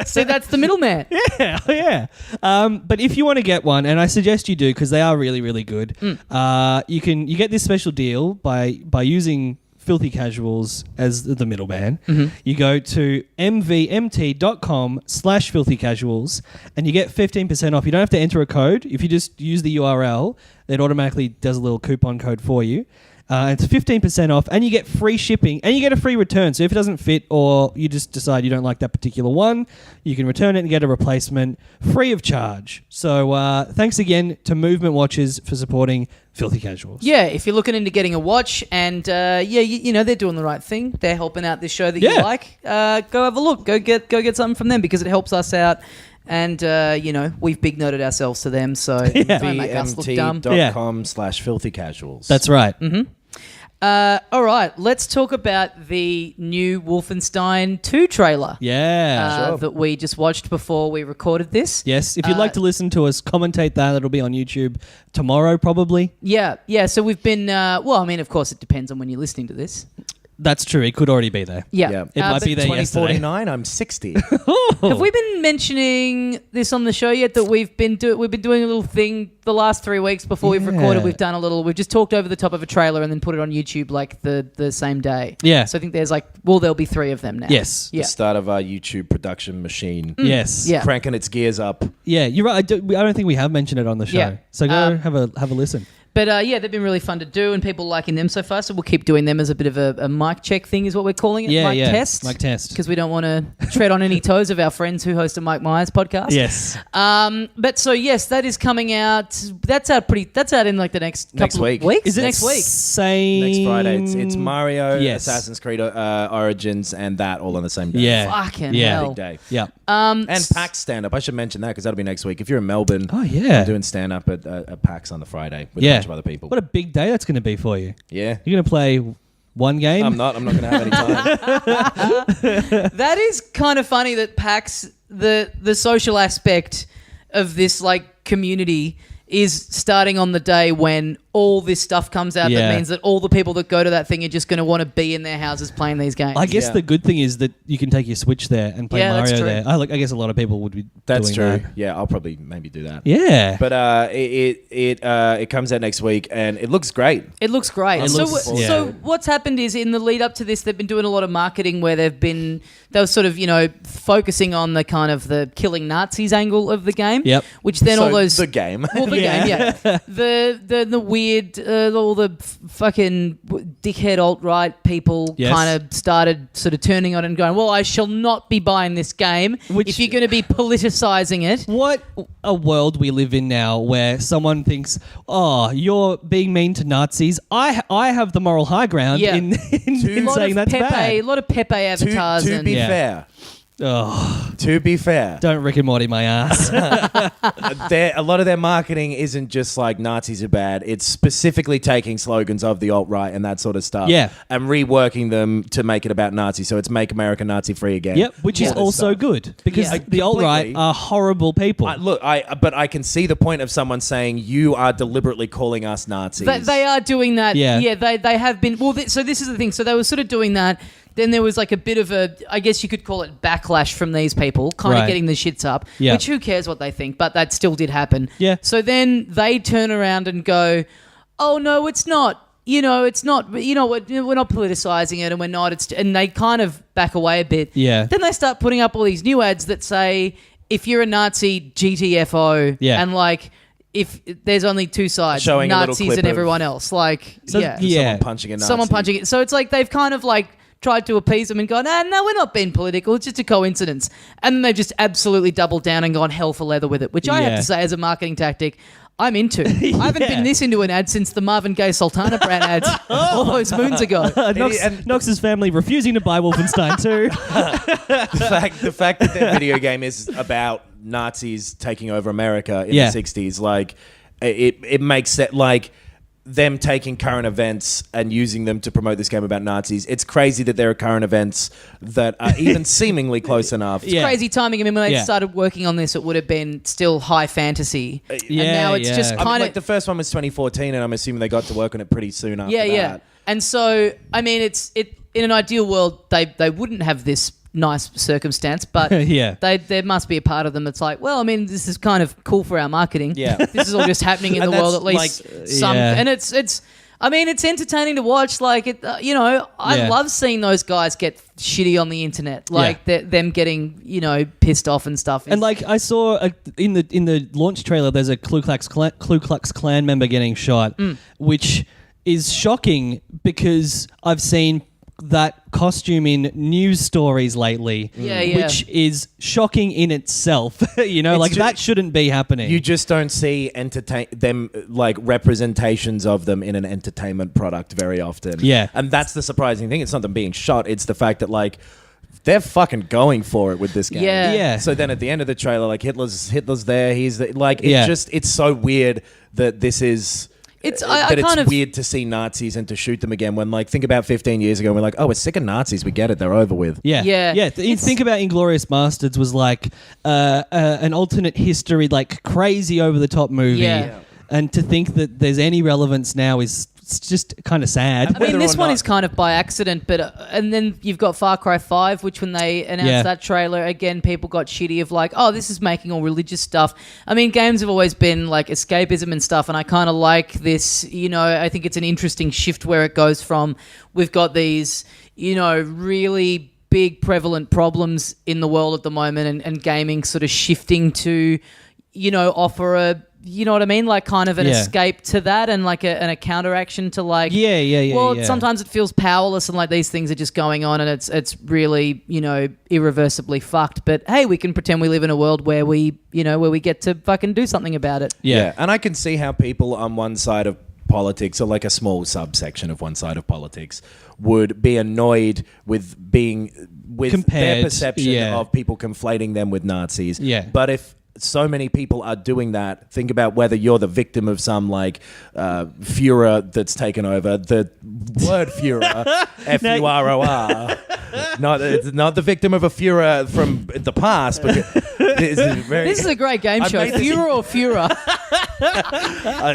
See, that's the middleman. Yeah. But if you want to get one, and I suggest you do because they are really, really good, you get this special deal by using Filthy Casuals as the middleman. You go to mvmt.com/filthycasuals and you get 15% off. You don't have to enter a code. If you just use the URL, it automatically does a little coupon code for you. It's 15% off, and you get free shipping, and you get a free return. So if it doesn't fit, or you just decide you don't like that particular one, you can return it and get a replacement free of charge. So thanks again to Movement Watches for supporting Filthy Casuals. Yeah, if you're looking into getting a watch, and you know they're doing the right thing. They're helping out this show that you Yeah. like. Go have a look. Go get something from them because it helps us out. And, we've big noted ourselves to them, so don't make us look dumb. VMT.com/filthy casuals. That's right. All right, let's talk about the new Wolfenstein 2 trailer Yeah. Sure. that we just watched before we recorded this. Yes, if you'd like to listen to us commentate that, it'll be on YouTube tomorrow, probably. Yeah. So we've been, of course, it depends on when you're listening to this. That's true. It could already be there. Yeah. It might but be there yesterday. 2049, I'm 60. Have we been mentioning this on the show yet? That we've been doing a little thing the last 3 weeks before we've recorded. We've done a little. We've just talked over the top of a trailer and then put it on YouTube like the same day. Yeah. So I think there'll be 3 of them now. Yes. Yeah. The start of our YouTube production machine. Yes. Yeah. Cranking its gears up. Yeah, you're right. I don't think we have mentioned it on the show. Yeah. So go have a listen. But yeah, they've been really fun to do, and people liking them so far. So we'll keep doing them as a bit of a mic check thing, is what we're calling it. Yeah, mic test. Mic test. Because we don't want to tread on any toes of our friends who host a Mike Myers podcast. Yes. But so yes, that is coming out. That's out in like the next couple week. of weeks. Is it next week? Same Next Friday. It's Mario, Yes. Assassin's Creed Origins, and that all on the same day. Yeah. Fucking Yeah. hell. Big day. Yeah. And PAX stand-up. I should mention that because that'll be next week. If you're in Melbourne, Oh yeah. I'm doing stand-up at PAX on the Friday with a Yeah. bunch of other people. What a big day that's going to be for you. Yeah. You're going to play one game. I'm not going to have any time. That is kind of funny that PAX, the social aspect of this like community, is starting on the day when all this stuff comes out. Yeah. That means that all the people that go to that thing are just going to want to be in their houses playing these games. I guess Yeah. the good thing is that you can take your Switch there and play Yeah, that's Mario true. there. I guess a lot of people would be That's doing true. that. Yeah, I'll probably maybe do that. Yeah. But it comes out next week and it looks great. It looks great. It so, looks- so yeah. what's happened is in the lead up to this, they've been doing a lot of marketing where they were sort of, focusing on the kind of the killing Nazis angle of the game. Yep. Which then So all those the game. Well, the Yeah. game, yeah. The weird, all the fucking dickhead alt-right people Yes. kind of started sort of turning on it and going, well, I shall not be buying this game Which- if you're going to be politicizing it. What a world we live in now where someone thinks, oh, you're being mean to Nazis. I have the moral high ground Yeah. in A lot saying of that's Pepe, bad. a lot of Pepe avatars. To and be Yeah. fair. Oh, To be fair. don't Rick and Morty my ass. A lot of their marketing isn't just like Nazis are bad. It's specifically taking slogans of the alt-right and that sort of stuff. Yeah. And reworking them to make it about Nazis. So it's Make America Nazi Free again. Yep, which is All this also stuff. good because Yeah. the alt-right Completely. are horrible people. But I can see the point of someone saying you are deliberately calling us Nazis. They are doing that. Yeah. Yeah, they have been. Well, so this is the thing. So they were sort of doing that. Then there was like a bit of I guess you could call it backlash from these people, kind Right. of getting the shits up, Yeah. which who cares what they think, but that still did happen. Yeah. So then they turn around and go, oh, no, it's not. It's not. We're not politicizing it and we're not. And they kind of back away a bit. Yeah. Then they start putting up all these new ads that say, if you're a Nazi, GTFO. Yeah. And like, if there's only two sides, Showing a little Nazis clip and of- everyone else. Like, So- yeah. yeah. Someone punching a Nazi. Someone punching it. So it's like they've kind of like tried to appease them and gone, no, we're not being political. It's just a coincidence. And then they've just absolutely doubled down and gone hell for leather with it, which I have Yeah. to say as a marketing tactic, I'm into. I haven't Yeah. been this into an ad since the Marvin Gaye Sultana brand ads all those moons ago. Knox's family refusing to buy Wolfenstein 2. the fact that their video game is about Nazis taking over America in Yeah. the 60s, like it makes it like them taking current events and using them to promote this game about Nazis. It's crazy that there are current events that are even seemingly close enough. Yeah. Crazy timing. I mean, when they Yeah. started working on this, it would have been still high fantasy. Yeah, and now it's yeah. just I mean, kind like of... the first one was 2014, and I'm assuming they got to work on it pretty soon after Yeah, that. yeah. And so, I mean, in an ideal world, they wouldn't have this nice circumstance, but Yeah. there must be a part of them that's like, well, I mean, this is kind of cool for our marketing. Yeah. This is all just happening in And the world, that's at least like- some. Yeah. And it's. I mean, it's entertaining to watch. Like, I Yeah. love seeing those guys get shitty on the internet. Like, them getting, pissed off and stuff. And like I saw in the launch trailer, there's a Ku Klux Klan member getting shot, which is shocking because I've seen that costume in news stories lately, Yeah, yeah. which is shocking in itself. Like ju- that shouldn't be happening. You just don't see representations of them in an entertainment product very often. Yeah. And that's the surprising thing. It's not them being shot. It's the fact that like they're fucking going for it with this game. Yeah. Yeah. So then at the end of the trailer, like Hitler's there. Yeah. It's so weird that this is. It's Weird to see Nazis and to shoot them again when, like, think about 15 years ago and we're like, oh, we're sick of Nazis. We get it. They're over with. Yeah, Yeah. yeah. It's- Think about Inglourious Bastards was like an alternate history, like crazy over the top movie. Yeah. And to think that there's any relevance now is it's just kind of sad. I mean, Whether this or one not- is kind of by accident, but and then you've got Far Cry 5, which when they announced Yeah. that trailer, again, people got shitty of like, oh, this is making all religious stuff. I mean, games have always been like escapism and stuff, and I kind of like this. I think it's an interesting shift where it goes from we've got these, really big prevalent problems in the world at the moment, and gaming sort of shifting to, offer a. You know what I mean? Like kind of an escape to that and like a counteraction to like... Yeah. Well, sometimes it feels powerless and like these things are just going on and it's really, irreversibly fucked. But hey, we can pretend we live in a world where we get to fucking do something about it. Yeah. And I can see how people on one side of politics, or like a small subsection of one side of politics, would be annoyed with their Compared, perception of people conflating them with Nazis. Yeah. But if so many people are doing that, think about whether you're the victim of some like Führer that's taken over. The word Führer, F-U-R-O-R. It's not the victim of a Führer from the past. But this This is a great game show. made this- Führer or Führer?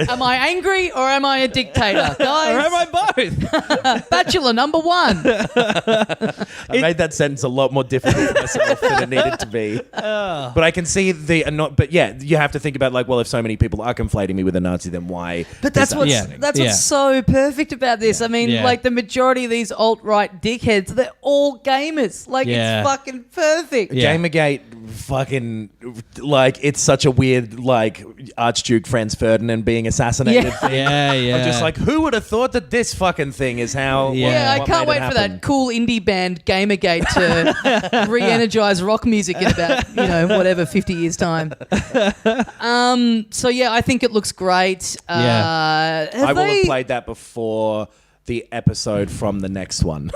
Am I angry or am I a dictator? Guys, Or am I both? Bachelor number 1. I made that sentence a lot more difficult for myself than it needed to be. But I can see but yeah, you have to think about like, well, if so many people are conflating me with a Nazi, then why? But that's is that what's happening? that's what's so perfect about this. I mean, Yeah. like the majority of these alt-right dickheads, they're all gamers. Like Yeah. it's fucking perfect. Yeah. Gamergate, fucking, like, it's such a weird, like, Archduke Franz Ferdinand being assassinated Yeah. thing. Yeah. I'm just like, who would have thought that this fucking thing is how? Yeah. Yeah, I what can't made it wait for happen? that cool indie band Gamergate to re-energize rock music in about, whatever, 50 years' time. So yeah, I think it looks great. Yeah. I will have played that before the episode from the next one,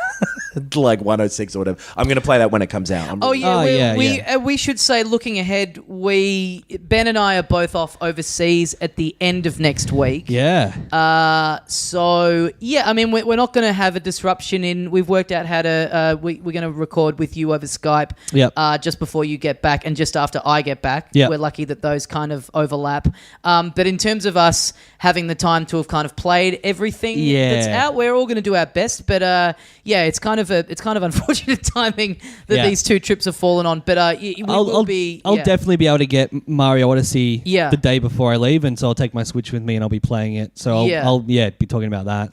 like 106 or whatever. I'm going to play that when it comes out. Oh yeah, Oh, we should say, looking ahead, Ben and I are both off overseas at the end of next week. Yeah. So yeah, I mean we're not going to have a disruption in. We've worked out how to. We're going to record with you over Skype. Yep. Just before you get back and just after I get back. Yep. We're lucky that those kind of overlap. But in terms of us having the time to have kind of played everything that's out, we're all going to do our best. But yeah, it's kind of unfortunate timing that these two trips have fallen on. But I'll definitely be able to get Mario Odyssey the day before I leave, and so I'll take my Switch with me and I'll be playing it. So I'll be talking about that.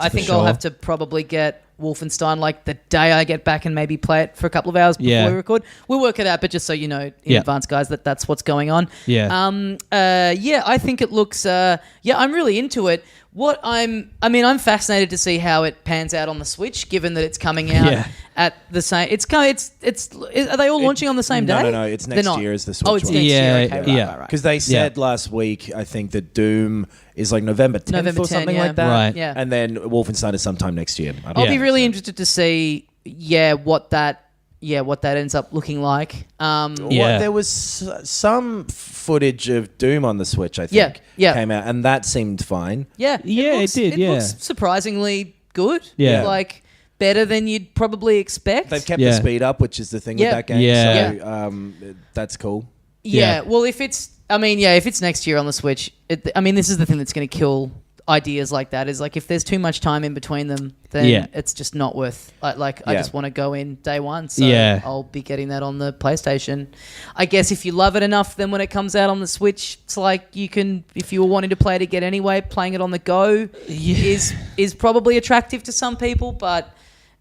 I think I'll have to probably get Wolfenstein like the day I get back and maybe play it for a couple of hours before we record. We'll work it out, but just so you know in advance, guys, that's what's going on. I think it looks I'm really into it. I'm fascinated to see how it pans out on the Switch, given that it's coming out at the same. Are they all launching on the same day? No. It's next year is the Switch Oh, it's one. next year. Okay, right. Because they said last week, I think that Doom is like November 10th November or 10, something yeah. like that. Right. Yeah. And then Wolfenstein is sometime next year. I'll be really interested to see, what that ends up looking like. There was some footage of Doom on the Switch, I think, came out, and that seemed fine. Yeah, it did. It looks surprisingly good. Yeah. Like better than you'd probably expect. They've kept the speed up, which is the thing with that game. Yeah. So that's cool. Yeah. Well, if it's next year on the Switch, this is the thing that's going to kill ideas like that. Is like if there's too much time in between them, then it's just not worth. I just want to go in day one. So I'll be getting that on the PlayStation. I guess if you love it enough, then when it comes out on the Switch, it's like you can, if you were wanting to play it again anyway, playing it on the go is probably attractive to some people, but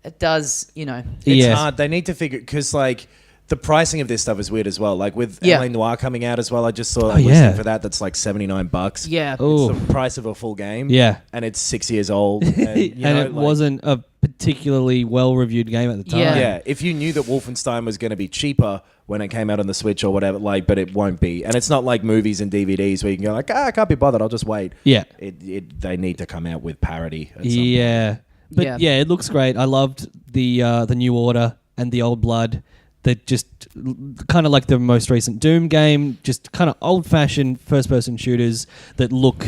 it does, It's hard. They need to figure, because like the pricing of this stuff is weird as well. Like with LA Noire coming out as well, I just saw a listing for that. That's like $79. Yeah. It's the price of a full game. Yeah. And it's 6 years old. And, it wasn't a particularly well-reviewed game at the time. Yeah. If you knew that Wolfenstein was going to be cheaper when it came out on the Switch or whatever, but it won't be. And it's not like movies and DVDs where you can go like, I can't be bothered, I'll just wait. Yeah. They need to come out with parity at some Yeah. But it looks great. I loved the New Order and the Old Blood. They're just kind of like the most recent Doom game, just kind of old-fashioned first-person shooters that look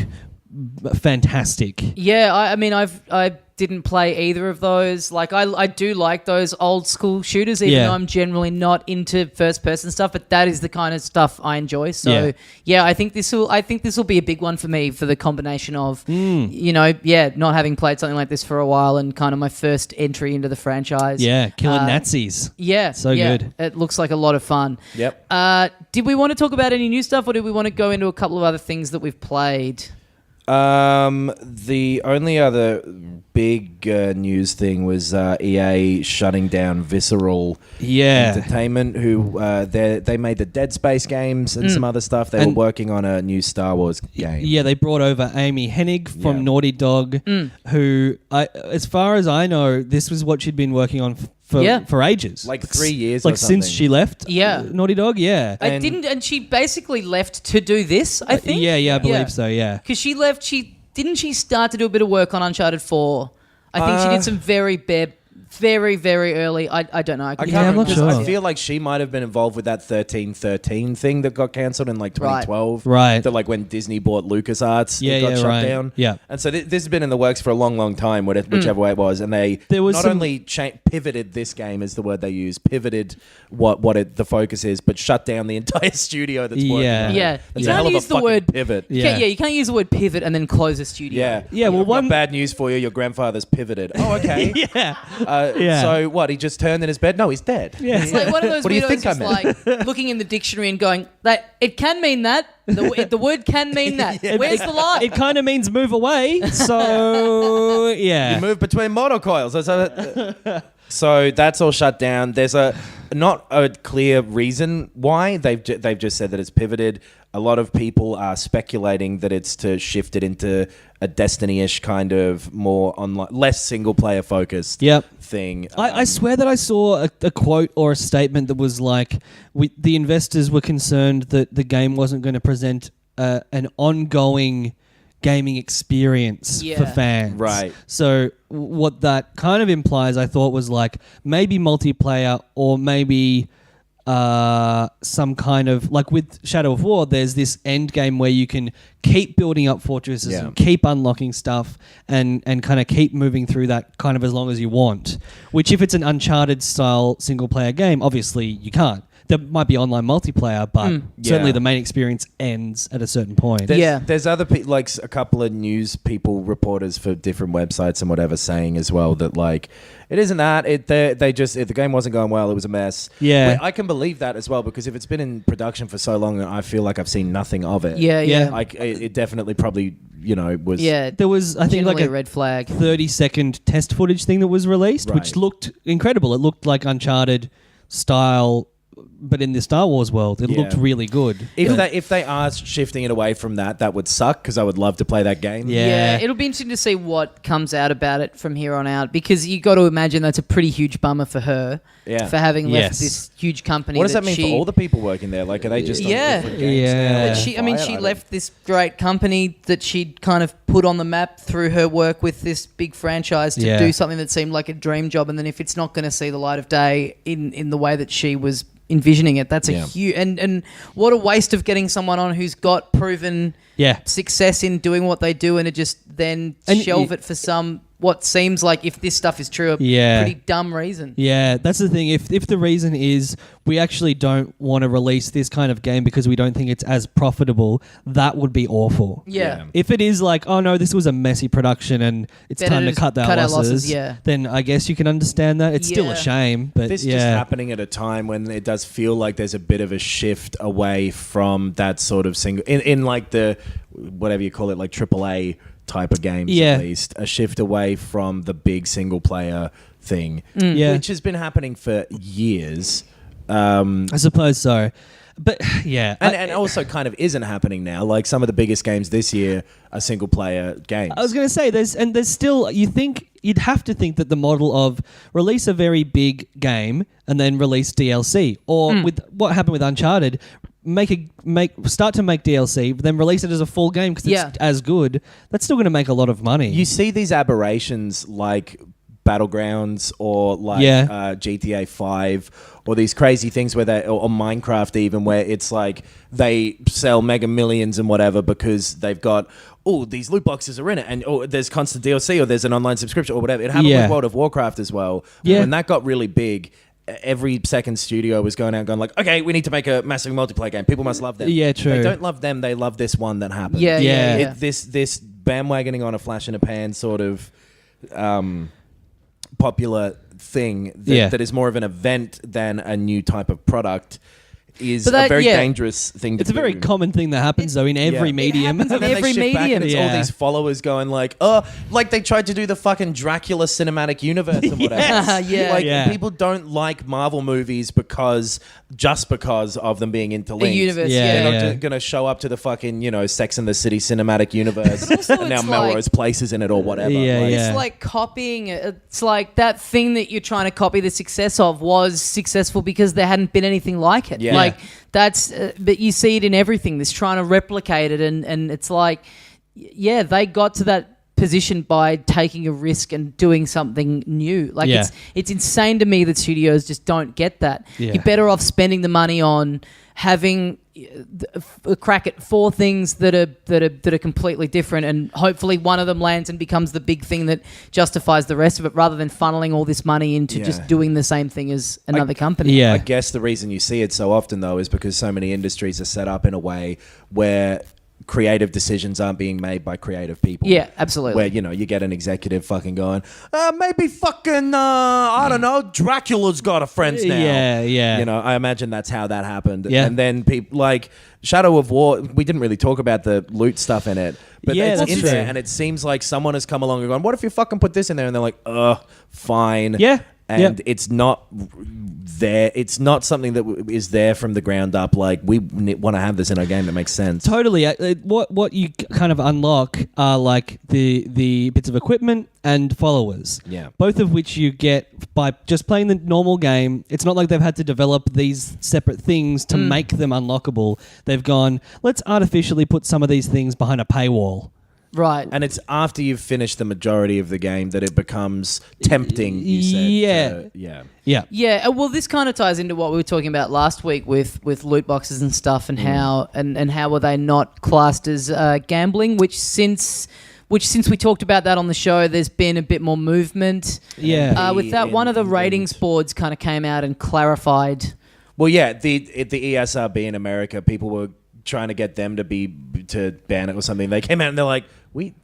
fantastic. Yeah, I mean, I didn't play either of those. Like, I do like those old school shooters, even Yeah. though I'm generally not into first person stuff. But that is the kind of stuff I enjoy. So yeah, I think this will be a big one for me for the combination of not having played something like this for a while and kind of my first entry into the franchise. Yeah, killing Nazis. Yeah, So good. It looks like a lot of fun. Yep. Did we want to talk about any new stuff, or did we want to go into a couple of other things that we've played? The only other big news thing was EA shutting down Visceral Entertainment, who they made the Dead Space games and some other stuff. They were working on a new Star Wars game. Yeah, they brought over Amy Hennig from Naughty Dog, who, as far as I know, this was what she'd been working on for ages. Like 3 years like or something. since she left Naughty Dog, And she basically left to do this, I think. I believe so, yeah. Because she left, didn't she start to do a bit of work on Uncharted 4? I think she did some very very early. I don't know. I can't I'm remember. not sure. I feel like she might have been involved with that 1313 thing that got cancelled in like 2012. Right. That like when Disney bought LucasArts, it got shut down. Yeah. And so this has been in the works for a long time, whichever way it was. And they only pivoted this game is the word they use, pivoted the focus is, but shut down the entire studio that's working on it. Yeah. That's You a hell can't of a use the fucking word pivot. You can't use the word pivot and then close a studio. Yeah. Yeah, well, Got bad news for you. Your grandfather's pivoted. Oh, okay. Yeah. So what? He just turned in his bed? No, he's dead. Yeah. It's like one of those What do you weirdos think I who's meant? like looking in the dictionary and going, that it can mean that. The word can mean that. Where's the line? It kind of means move away, so yeah. You move between motor coils. So that's all shut down. There's not a clear reason why. They've just said that it's pivoted. A lot of people are speculating that it's to shift it into a Destiny-ish kind of more online, less single-player focused thing. I swear that I saw a quote or a statement that was like, the investors were concerned that the game wasn't going to present an ongoing gaming experience for fans. Right. So what that kind of implies, I thought, was like maybe multiplayer or maybe some kind of, like with Shadow of War, there's this end game where you can keep building up fortresses and keep unlocking stuff and kind of keep moving through that kind of as long as you want. Which if it's an Uncharted style single player game, obviously you can't. There might be online multiplayer, but certainly the main experience ends at a certain point. There's other like a couple of news people, reporters for different websites and whatever, saying as well that like it isn't that the game wasn't going well, it was a mess. Yeah, I can believe that as well, because if it's been in production for so long, I feel like I've seen nothing of it. Yeah. Like it definitely probably was. Yeah, there was I think like a red flag 30-second test footage thing that was released, which looked incredible. It looked like Uncharted style, but in the Star Wars world, it looked really good. If they are shifting it away from that would suck, because I would love to play that game. Yeah. It'll be interesting to see what comes out about it from here on out, because you got to imagine that's a pretty huge bummer for her, for having left this huge company. What does that mean for all the people working there? Like, are they just on different games now? But she left this great company that she'd kind of put on the map through her work with this big franchise to do something that seemed like a dream job, and then if it's not going to see the light of day in the way that she was envisioning it, that's a huge and what a waste of getting someone on who's got proven success in doing what they do, and to just then shelve it for some what seems like, if this stuff is true, a pretty dumb reason. Yeah, that's the thing. If the reason is we actually don't want to release this kind of game because we don't think it's as profitable, that would be awful. Yeah. If it is like, oh no, this was a messy production and it's Better time to cut our losses, then I guess you can understand that. It's still a shame, but this just happening at a time when it does feel like there's a bit of a shift away from that sort of single in like the whatever you call it, like AAA type of games, at least a shift away from the big single player thing, which has been happening for years. I suppose so, but and also kind of isn't happening now. Like some of the biggest games this year are single player games. I was going to say there's still, you'd have to think that the model of release a very big game and then release DLC, or with what happened with Uncharted, start to make DLC, then release it as a full game because it's as good. That's still going to make a lot of money. You see these aberrations like Battlegrounds or like GTA 5 or these crazy things where or Minecraft even, where it's like they sell mega millions and whatever because they've got these loot boxes are in it, and there's constant DLC or there's an online subscription or whatever. It happened with World of Warcraft as well. When that got really big, every second studio was going out and going like, okay, we need to make a massive multiplayer game. People must love them. Yeah, true. They don't love them. They love this one that happened. Yeah. This bandwagoning on a flash in a pan sort of popular thing that is more of an event than a new type of product is a very dangerous thing to do. It's a very common thing that happens, though, in every medium. It happens in every medium. It's all these followers going like, like they tried to do the fucking Dracula cinematic universe and whatever. People don't like Marvel movies just because of them being interlinked. The universe, They're not going to show up to the fucking, Sex and the City cinematic universe and now Melrose Place is in it or whatever. It's like copying. It's like that thing that you're trying to copy the success of was successful because there hadn't been anything like it. Yeah. Like that's, but you see it in everything. This trying to replicate it, and it's like, they got to that position by taking a risk and doing something new. Like it's insane to me that studios just don't get that. You're better off spending the money on having a crack at 4 things that are completely different, and hopefully one of them lands and becomes the big thing that justifies the rest of it, rather than funneling all this money into just doing the same thing as another company. I guess the reason you see it so often though is because so many industries are set up in a way where creative decisions aren't being made by creative people. Yeah, absolutely. Where, you get an executive fucking going, maybe fucking, I don't know, Dracula's got a friends now. Yeah. I imagine that's how that happened. Yeah. And then people like Shadow of War, we didn't really talk about the loot stuff in it, but it's that's in true. there, and it seems like someone has come along and gone, what if you fucking put this in there? And they're like, fine. Yeah. And it's not there. It's not something that is there from the ground up. Like, we want to have this in our game that makes sense. Totally. What you kind of unlock are like the bits of equipment and followers. Yeah. Both of which you get by just playing the normal game. It's not like they've had to develop these separate things to make them unlockable. They've gone, let's artificially put some of these things behind a paywall. Right. And it's after you've finished the majority of the game that it becomes tempting, you said. Yeah. Well, this kind of ties into what we were talking about last week with loot boxes and stuff, and how and how were they not classed as gambling? Which since we talked about that on the show, there's been a bit more movement. Yeah. With that, one of the ratings boards kind of came out and clarified. Well, yeah, the ESRB in America, people were trying to get them to ban it or something. They came out and they're like,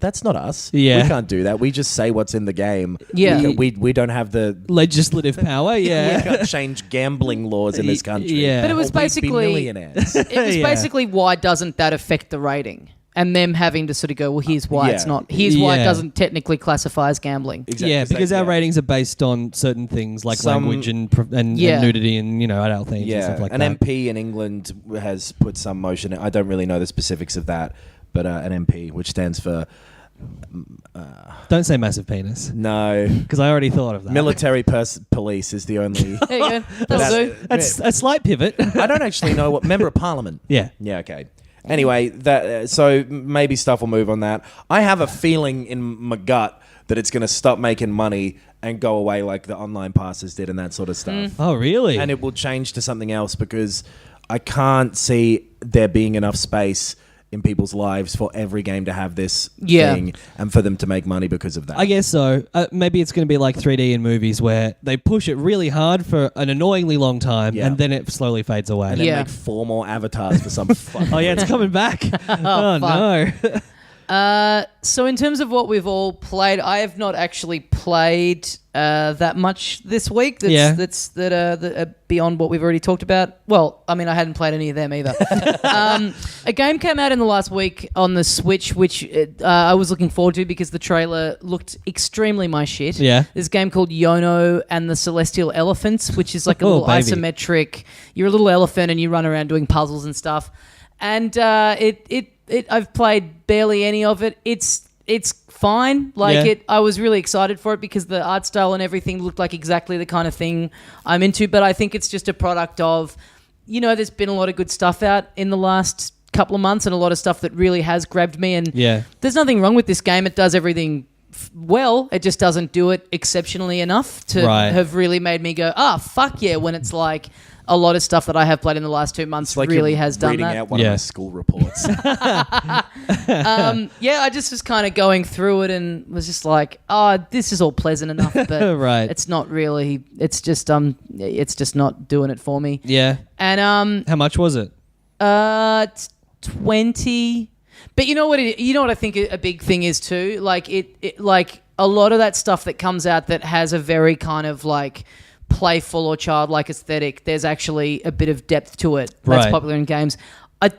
that's not us. Yeah. We can't do that. We just say what's in the game. Yeah. We don't have the Legislative power, we can't change gambling laws in this country. Yeah. But it was Or we'd be basically millionaires. It was basically, why doesn't that affect the rating? And them having to sort of go, well, here's why it's not. Here's why it doesn't technically classify as gambling. Exactly. Yeah, because our ratings are based on certain things like language and nudity and adult themes and stuff like an that. MP in England has put some motion. I don't really know the specifics of that, but an MP, which stands for Don't say massive penis. no. Because I already thought of that. Military police is the only. There you go. That'll do. That's a slight pivot. I don't actually know what member of parliament. Yeah. Yeah. Okay. Anyway, so maybe stuff will move on that. I have a feeling in my gut that it's going to stop making money and go away like the online passes did and that sort of stuff. Oh, really? And it will change to something else because I can't see there being enough space in people's lives for every game to have this thing and for them to make money because of that. I guess so. Maybe it's going to be like 3D in movies where they push it really hard for an annoyingly long time and then it slowly fades away. And then make 4 more avatars for some fucking... Oh, yeah, it's coming back. oh no. So in terms of what we've all played, I have not actually played that much this week. That's beyond what we've already talked about. Well, I mean, I hadn't played any of them either. A game came out in the last week on the Switch, which I was looking forward to because the trailer looked extremely my shit. Yeah. There's a game called Yono and the Celestial Elephants, which is like a little isometric. You're a little elephant and you run around doing puzzles and stuff. And I've played barely any of it. It's fine. I was really excited for it because the art style and everything looked like exactly the kind of thing I'm into. But I think it's just a product of, there's been a lot of good stuff out in the last couple of months and a lot of stuff that really has grabbed me. And there's nothing wrong with this game. It does everything well. It just doesn't do it exceptionally enough to Right. have really made me go, fuck yeah, when it's like a lot of stuff that I have played in the last 2 months It's like really you're has done reading that. out one of Yeah. my school reports. I just was kind of going through it and was just like, this is all pleasant enough, but Right. it's not really. It's just not doing it for me. Yeah. And How much was it? it's 20. But you know what? You know what I think a big thing is too. Like like a lot of that stuff that comes out that has a very kind of like playful or childlike aesthetic. There's actually a bit of depth to it that's Right. popular in games.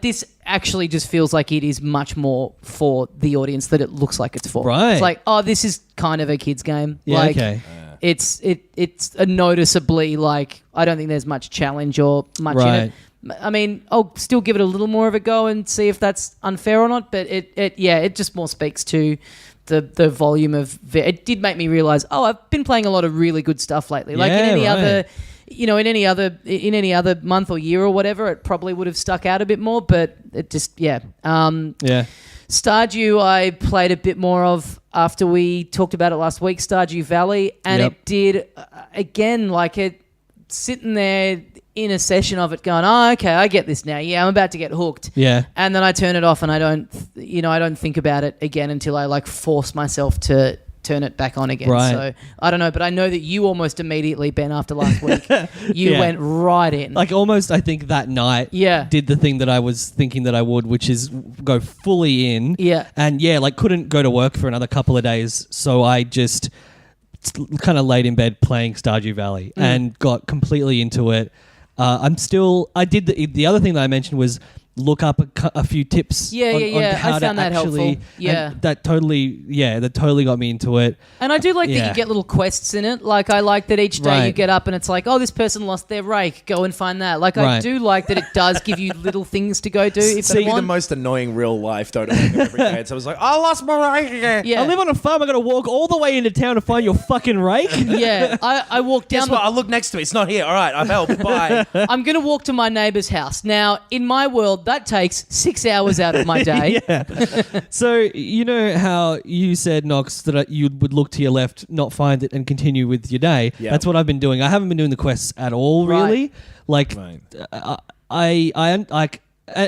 This actually just feels like it is much more for the audience that it looks like it's for. Right. It's like, this is kind of a kid's game. Yeah, like, okay. It's a noticeably like I don't think there's much challenge or much in Right. it. I mean, I'll still give it a little more of a go and see if that's unfair or not. But it just more speaks to the volume of. It did make me realize, I've been playing a lot of really good stuff lately. Like in Yeah, any right. other, in any other month or year or whatever, it probably would have stuck out a bit more. But it just, Yeah. Stardew, I played a bit more of after we talked about it last week. Stardew Valley, and Yep. it did again like it sitting there in a session of it going, okay, I get this now. Yeah, I'm about to get hooked. Yeah. And then I turn it off and I don't think about it again until I like force myself to turn it back on again. Right. So I don't know, but I know that you almost immediately, Ben, after last week, you Yeah. went right in. Like almost, I think that night Yeah. did the thing that I was thinking that I would, which is go fully in. Yeah. And like couldn't go to work for another couple of days. So I just kind of laid in bed playing Stardew Valley and got completely into it. I did the other thing that I mentioned was look up a few tips. Yeah, on how I found to that actually, helpful. Yeah. and that totally got me into it. And I do like that Yeah. you get little quests in it. Like I like that each day you Right. get up and it's like, this person lost their rake. Go and find that. Like I Right. do like that it does give you little things to go do if See you the want. most annoying real life don't wake up every day. And so I was like, I lost my rake again. Yeah. I live on a farm. I got to walk all the way into town to find your fucking rake. Yeah, I walk down. Guess what? I look next to it. It's not here. All right, I've helped. Bye. I'm going to walk to my neighbour's house. Now, in my world, that takes 6 hours out of my day. Yeah. So you know how you said, Knox, that you would look to your left, not find it, and continue with your day. Yeah. That's what I've been doing. I haven't been doing the quests at all, Right. really. Like, Right.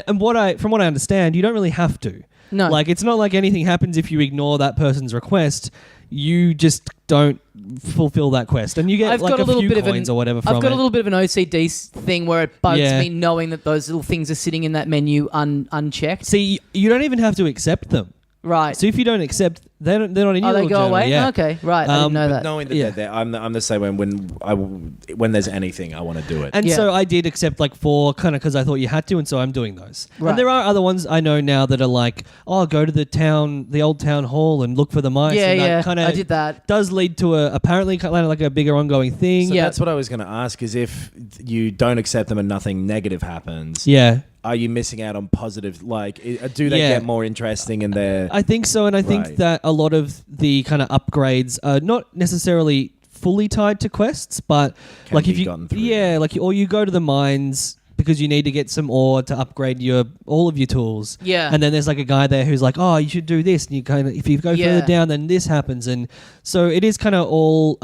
from what I understand, you don't really have to. No. Like, it's not like anything happens if you ignore that person's request. You just don't fulfill that quest, and you get I've like got a little few bit of coins an, or whatever from I've got it. a little bit of an OCD thing where it bugs Yeah. me knowing that those little things are sitting in that menu unchecked. See, you don't even have to accept them. Right. So if you don't accept, they're not in your They little go journal. away? Yeah. Okay, right. I didn't know that. Knowing that Yeah. they're there, I'm the same way. When there's anything, I want to do it. And Yeah. so I did accept like 4 kind of because I thought you had to, and so I'm doing those. Right. And there are other ones I know now that are like, go to the old town hall and look for the mice. Yeah, and yeah. that kinda I did that. Does lead to apparently kind of like a bigger ongoing thing. So Yeah. that's what I was going to ask: is if you don't accept them and nothing negative happens, Yeah. are you missing out on positive? Like, do they Yeah. get more interesting in their? I think so, and I think Right. that a lot of the kind of upgrades are not necessarily fully tied to quests, but Can like be if you gotten through. or you go to the mines because you need to get some ore to upgrade all of your tools. Yeah. And then there's like a guy there who's like, you should do this, and you kind of if you go Yeah. further down, then this happens, and so it is kind of all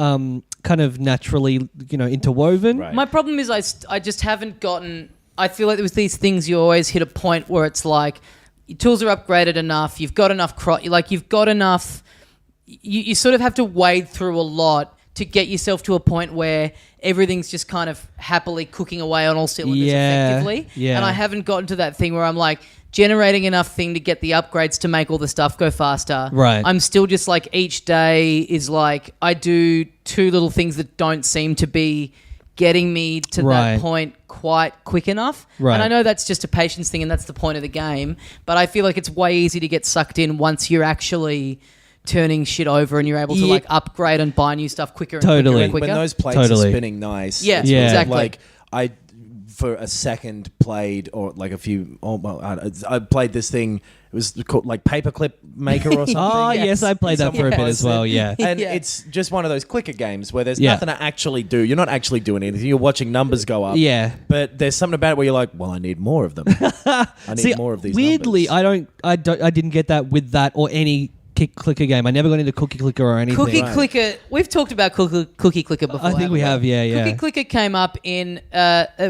kind of naturally interwoven. Right. My problem is I just haven't gotten. I feel like there was these things you always hit a point where it's like your tools are upgraded enough, you've got enough you've got enough. You sort of have to wade through a lot to get yourself to a point where everything's just kind of happily cooking away on all cylinders effectively. Yeah. And I haven't gotten to that thing where I'm like generating enough thing to get the upgrades to make all the stuff go faster. Right. I'm still just like each day is like I do 2 little things that don't seem to be getting me to Right. that point quite quick enough. Right. And I know that's just a patience thing and that's the point of the game, but I feel like it's way easy to get sucked in once you're actually turning shit over and you're able to Yeah. like upgrade and buy new stuff quicker and Totally. quicker and when quicker. those plates Totally. are spinning nice. Yeah, Yeah. exactly. Like I, for a second, played or like a few. I played this thing. It was called like Paperclip Maker or something. Oh yes, I played that for a bit as well. Yeah. And Yeah. it's just one of those clicker games where there's Yeah. nothing to actually do. You're not actually doing anything. You're watching numbers go up. Yeah. But there's something about it where you're like, well, I need more of them. I need See, more of these weirdly, numbers. I didn't get that with that or any clicker game. I never got into Cookie Clicker or anything. Cookie Clicker. We've talked about Cookie Clicker before. I think we have, yeah. Cookie Clicker came up in.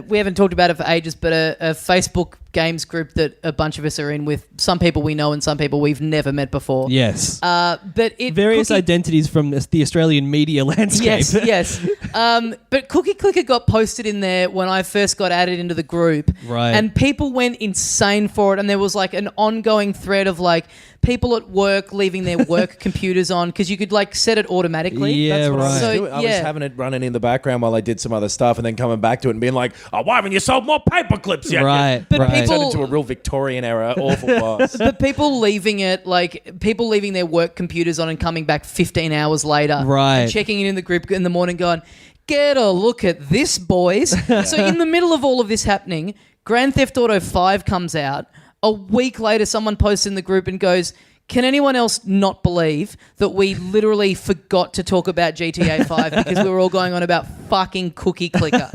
We haven't talked about it for ages, but a Facebook games group that a bunch of us are in with some people we know and some people we've never met before. Yes. But various identities from the Australian media landscape. Yes. But Cookie Clicker got posted in there when I first got added into the group. Right. And people went insane for it. And there was like an ongoing thread of like people at work leaving their work computers on because you could like set it automatically. Yeah, That's what I was right. doing. I was having it running in the background while I did some other stuff and then coming back to it and being like, oh, why haven't you sold more paper clips yet? Right, But right. It turned people- into a real Victorian era awful boss. But people leaving their work computers on and coming back 15 hours later. Right. And checking in the group in the morning going, get a look at this, boys. So in the middle of all of this happening, Grand Theft Auto 5 comes out. A week later, someone posts in the group and goes, can anyone else not believe that we literally forgot to talk about GTA 5 because we were all going on about fucking Cookie Clicker?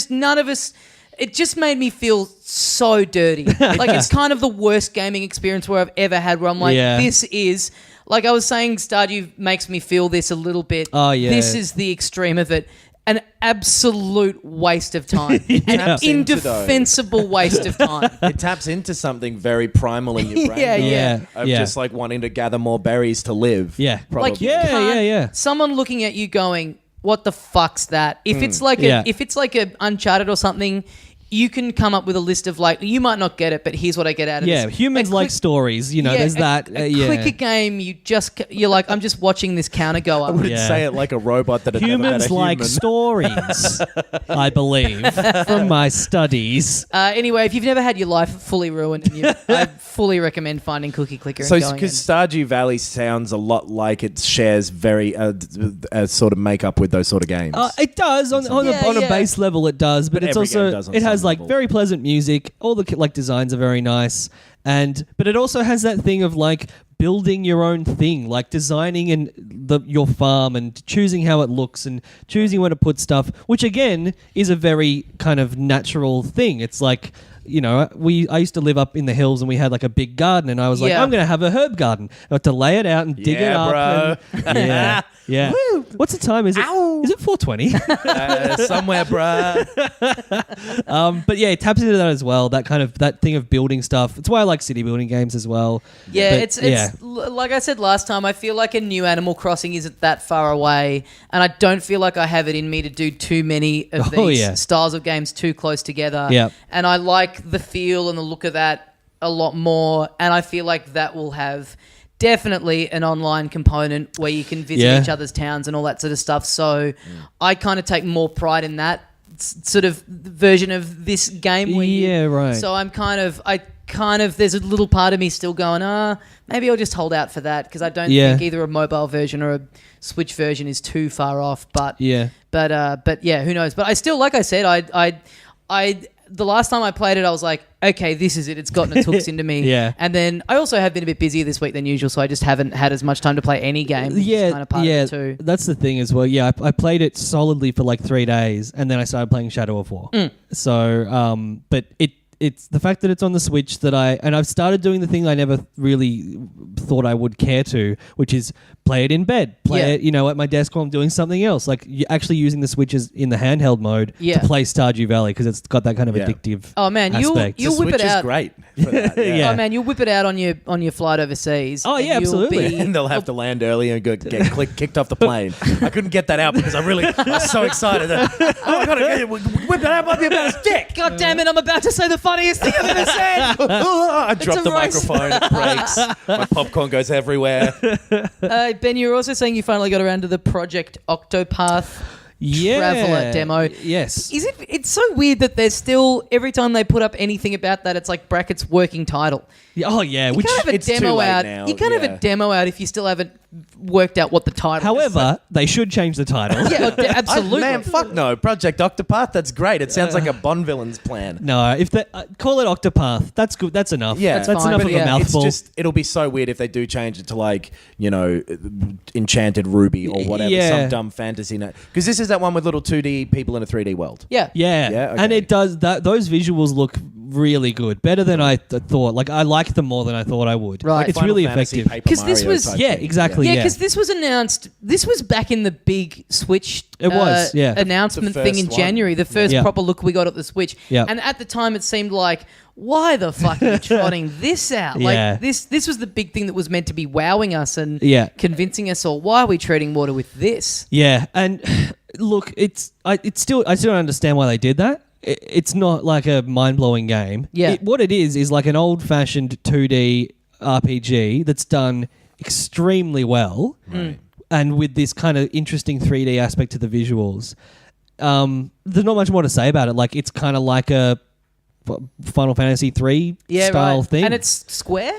None of us... It just made me feel so dirty. Like, it's kind of the worst gaming experience where I've ever had, where I'm like, this is... Like I was saying, Stardew makes me feel this a little bit. Oh, yeah. This is the extreme of it. An absolute waste of time. An Taps into indefensible waste of time. It taps into something very primal in your brain. Yeah. Of just like wanting to gather more berries to live. Yeah. Probably. Like, you Yeah, can't- yeah. Someone looking at you going, what the fuck's that? If it's like a Uncharted or something, you can come up with a list of like, you might not get it, but here's what I get out of this. Yeah, humans A like quick- stories. You know, there's that. A clicker game, you're like, I'm just watching this counter go I up. wouldn't Yeah. say it like a robot that had never met Humans a like human. stories, I believe, from my studies. Anyway, if you've never had your life fully ruined, I fully recommend finding Cookie Clicker So, and going in. because Stardew Valley sounds a lot like it shares very sort of makeup with those sort of games. It does on a Yeah. base level. It does, but it's every game also does on it has some like level. very pleasant music. All the like designs are very nice, but it also has that thing of like building your own thing, like designing your farm and choosing how it looks and choosing where to put stuff, which again is a very kind of natural thing. It's like, you know, I used to live up in the hills and we had like a big garden, and I was like, Yeah. I'm going to have a herb garden. I had to lay it out and dig it Yeah, up. bro. Yeah. What's the time? Is it? Is it 4:20? Somewhere, bruh. But yeah, it taps into that as well. That kind of that thing of building stuff. It's why I like city building games as well. Yeah, But, it's like I said last time, I feel like a new Animal Crossing isn't that far away, and I don't feel like I have it in me to do too many of Oh, these yeah. styles of games too close together. Yep. And I like the feel and the look of that a lot more, and I feel like that will have definitely an online component where you can visit Yeah. each other's towns and all that sort of stuff. So I kind of take more pride in that sort of version of this game. Where Yeah, right. So I kind of, there's a little part of me still going, maybe I'll just hold out for that because I don't Yeah. think either a mobile version or a Switch version is too far off. But Yeah. but yeah, who knows? But I still, like I said, I the last time I played it, I was like, okay, this is it. It's gotten its hooks into me. Yeah. And then I also have been a bit busier this week than usual, so I just haven't had as much time to play any game. Yeah, kind of part of it too. That's the thing as well. Yeah, I played it solidly for like 3 days, and then I started playing Shadow of War. So, but it's the fact that it's on the Switch that I've started doing the thing I never really thought I would care to, which is play it in bed, play it, at my desk while I'm doing something else. Like actually using the Switches in the handheld mode to play Stardew Valley because it's got that kind of addictive. Oh man, aspect. you'll whip Switch it out. is great for that. Yeah. Yeah. Oh man, you'll whip it out on your flight overseas. Oh, and yeah, you'll absolutely. be- And they'll have to land early and get kicked off the plane. I couldn't get that out because I was so excited. I gotta get it. Whip it out, might be about a stick. God damn it! I'm about to say the funniest thing I've ever said. I dropped a the race. microphone. It breaks. My popcorn goes everywhere. Ben, you were also saying you finally got around to the Project Octopath Traveler demo. Yes. Is it? It's so weird that there's still every time they put up anything about that, it's like brackets working title. Oh yeah. You Which, can't have a it's too demo late out. now, You can't have yeah. a demo out if you still haven't worked out what the title is. however, they should change the title. Yeah, absolutely. Man, fuck no. Project Octopath, that's great. It sounds like a Bond villain's plan. No, if they call it Octopath, that's good. That's enough. Yeah, That's that's fine, enough but of yeah. a mouthful. it'll be so weird if they do change it to like, Enchanted Ruby or whatever, Yeah. some dumb fantasy. Because this is that one with little 2D people in a 3D world. Yeah. Yeah, Yeah, and okay. it does that. Those visuals look really good. Better than I thought. Like, I liked them more than I thought I would. Right. Like, it's Final really Fantasy, effective. Paper 'Cause this Mario was- type Yeah, thing. exactly. Yeah, Yeah. because this was announced. This was back in the big Switch. It was, yeah. announcement The thing in first one. January. The first Yeah. proper look we got at the Switch. Yeah. And at the time, it seemed like, why the fuck are you trotting this out? Yeah. Like this was the big thing that was meant to be wowing us and Yeah. convincing us all. Why are we treading water with this? Yeah, and look, I still don't understand why they did that. It's not like a mind-blowing game. Yeah. What it is like an old-fashioned 2D RPG that's done extremely well, and with this kind of interesting 3D aspect to the visuals. There's not much more to say about it. Like, it's kind of like a Final Fantasy 3 style right. thing. And it's square?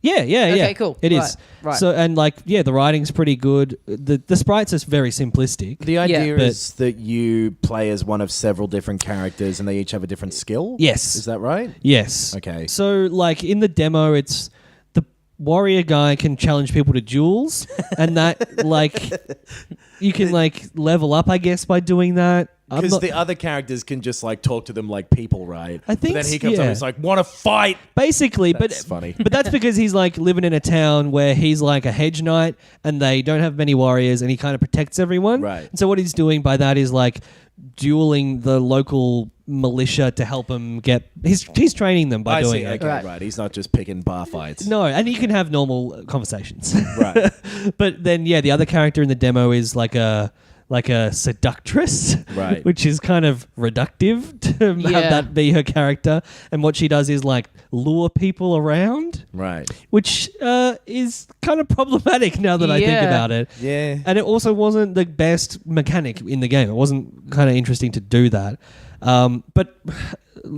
Yeah. Okay, cool. It is. Right, right. So, and like, yeah, the writing's pretty good. The sprites are very simplistic. The idea But- is that you play as one of several different characters and they each have a different skill? Yes. Is that right? Yes. Okay. So, like, in the demo, it's the warrior guy can challenge people to duels, and that, like, you can, like, level up, I guess, by doing that. I'm Because not- the other characters can just like talk to them like people, right? I think But then he s- comes up yeah. and he's like, "Want to fight?" Basically, That's funny. But that's because he's like living in a town where he's like a hedge knight and they don't have many warriors and he kind of protects everyone. Right. And so what he's doing by that is like dueling the local militia to help him get. He's training them by I doing see. it. Okay, right. He's not just picking bar fights. No, and you can have normal conversations. Right. But then, yeah, the other character in the demo is like a seductress, Right. which is kind of reductive to Yeah. have that be her character. And what she does is like lure people around, Right. which is kind of problematic now that I think Yeah. about it. Yeah. And it also wasn't the best mechanic in the game. It wasn't kind of interesting to do that. But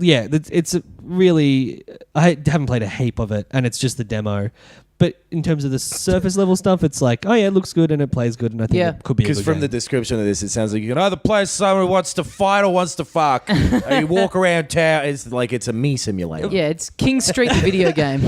yeah, it's really. I haven't played a heap of it, and it's just the demo. But in terms of the surface level stuff, it's like, oh yeah, it looks good and it plays good, and I think Yeah. it could be a Because good from game. the description of this, it sounds like you can either play as someone who wants to fight or wants to fuck. And you walk around town. It's like it's a me simulator. Yeah, it's King Street, the video game.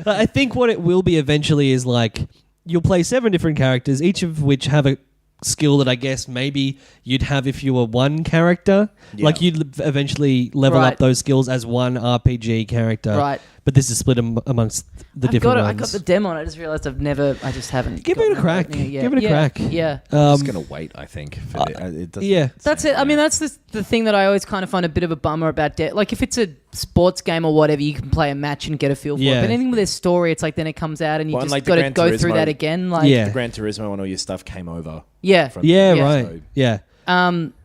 I think what it will be eventually is like you'll play 7 different characters, each of which have a skill that I guess maybe you'd have if you were one character. Yeah. Like you'd eventually level Right. up those skills as one RPG character. Right. But this is split amongst the different I ones. got the demo and I just realised I just haven't. Give it a gotten crack. around yet. Give it a Yeah, crack. Yeah. I'm just gonna wait. I think. For it doesn't yeah. That's it. I mean, that's the thing that I always kind of find a bit of a bummer about like if it's a sports game or whatever, you can play a match and get a feel for Yeah. it. But anything with a story, it's like then it comes out and you Well, and just like the got to Gran go through Turismo- that again. Like, Yeah. The Gran Turismo and all your stuff came over. yeah. From Yeah, Yeah. right. So- Yeah.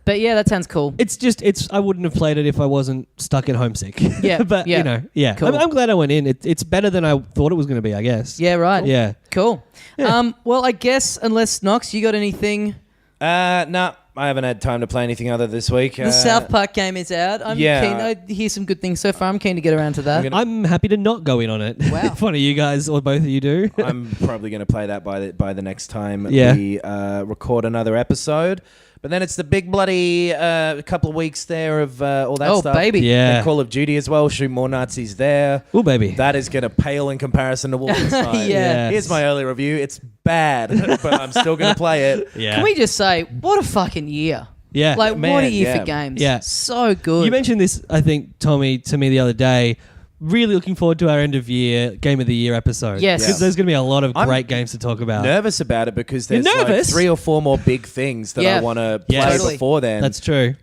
But yeah, that sounds cool. It's I wouldn't have played it if I wasn't stuck at homesick. Yeah, but yeah. you know, yeah. Cool. I'm glad I went in. It's better than I thought it was going to be, I guess. Yeah, right. Yeah. Cool. Well, I guess unless Knox, you got anything? No, I haven't had time to play anything other this week. The South Park game is out. I'm yeah. keen. I hear some good things so far. I'm keen to get around to that. I'm happy to not go in on it. Wow. If one of you guys or both of you do. I'm probably going to play that by the next time Yeah. we record another episode. But then it's the big bloody couple of weeks there of all that Oh, stuff. baby. Yeah. And Call of Duty as well. Shoot more Nazis there. Oh, baby. That is going to pale in comparison to Wolfenstein. Yeah. Here's my early review. It's bad, but I'm still going to play it. Yeah. Can we just say, what a fucking year? Yeah. Like, what a Man, year yeah. for games. Yeah. So good. You mentioned this, I think, Tommy, to me the other day. Really looking forward to our end of year Game of the Year episode. Yes. Because there's going to be a lot of I'm great games to talk about. Nervous about it because You're there's like nervous? 3 or 4 more big things that Yeah. I want to play Yes. before then. That's true.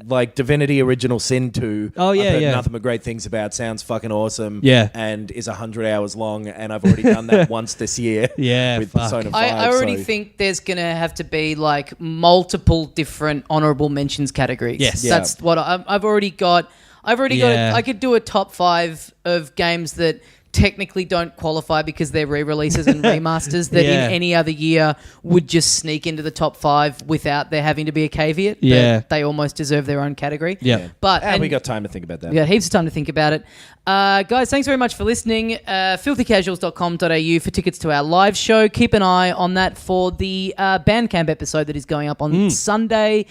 Like Divinity Original Sin 2. Oh, yeah, I've heard yeah. nothing but great things about. Sounds fucking awesome. Yeah. And is 100 hours long, and I've already done that once this year. Yeah, with fuck. Persona 5. I already so- think there's going to have to be like multiple different honorable mentions categories. Yes. Yeah. That's what I've already got. Yeah. I could do a top 5 of games that technically don't qualify because they're re-releases and remasters that Yeah. in any other year would just sneak into the top 5 without there having to be a caveat. But Yeah. they almost deserve their own category. Yeah. But And we and- got time to think about that. we got heaps of time to think about it. Guys, thanks very much for listening. Filthycasuals.com.au for tickets to our live show. Keep an eye on that for the Bandcamp episode that is going up on Sunday.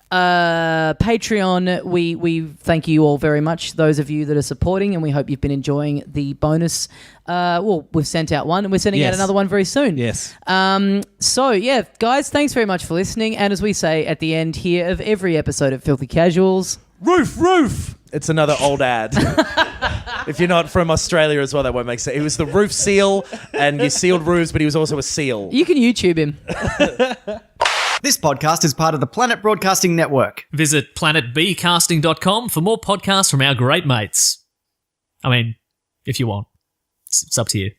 Patreon, we thank you all very much, those of you that are supporting, and we hope you've been enjoying the bonus. We've sent out one, and we're sending out Yes. another one very soon. Yes. So, yeah, guys, thanks very much for listening. And as we say at the end here of every episode of Filthy Casuals... Roof. It's another old ad. If you're not from Australia as well, that won't make sense. He was the roof seal, and you sealed roofs, but he was also a seal. You can YouTube him. This podcast is part of the Planet Broadcasting Network. Visit planetbcasting.com for more podcasts from our great mates. I mean, if you want. It's up to you.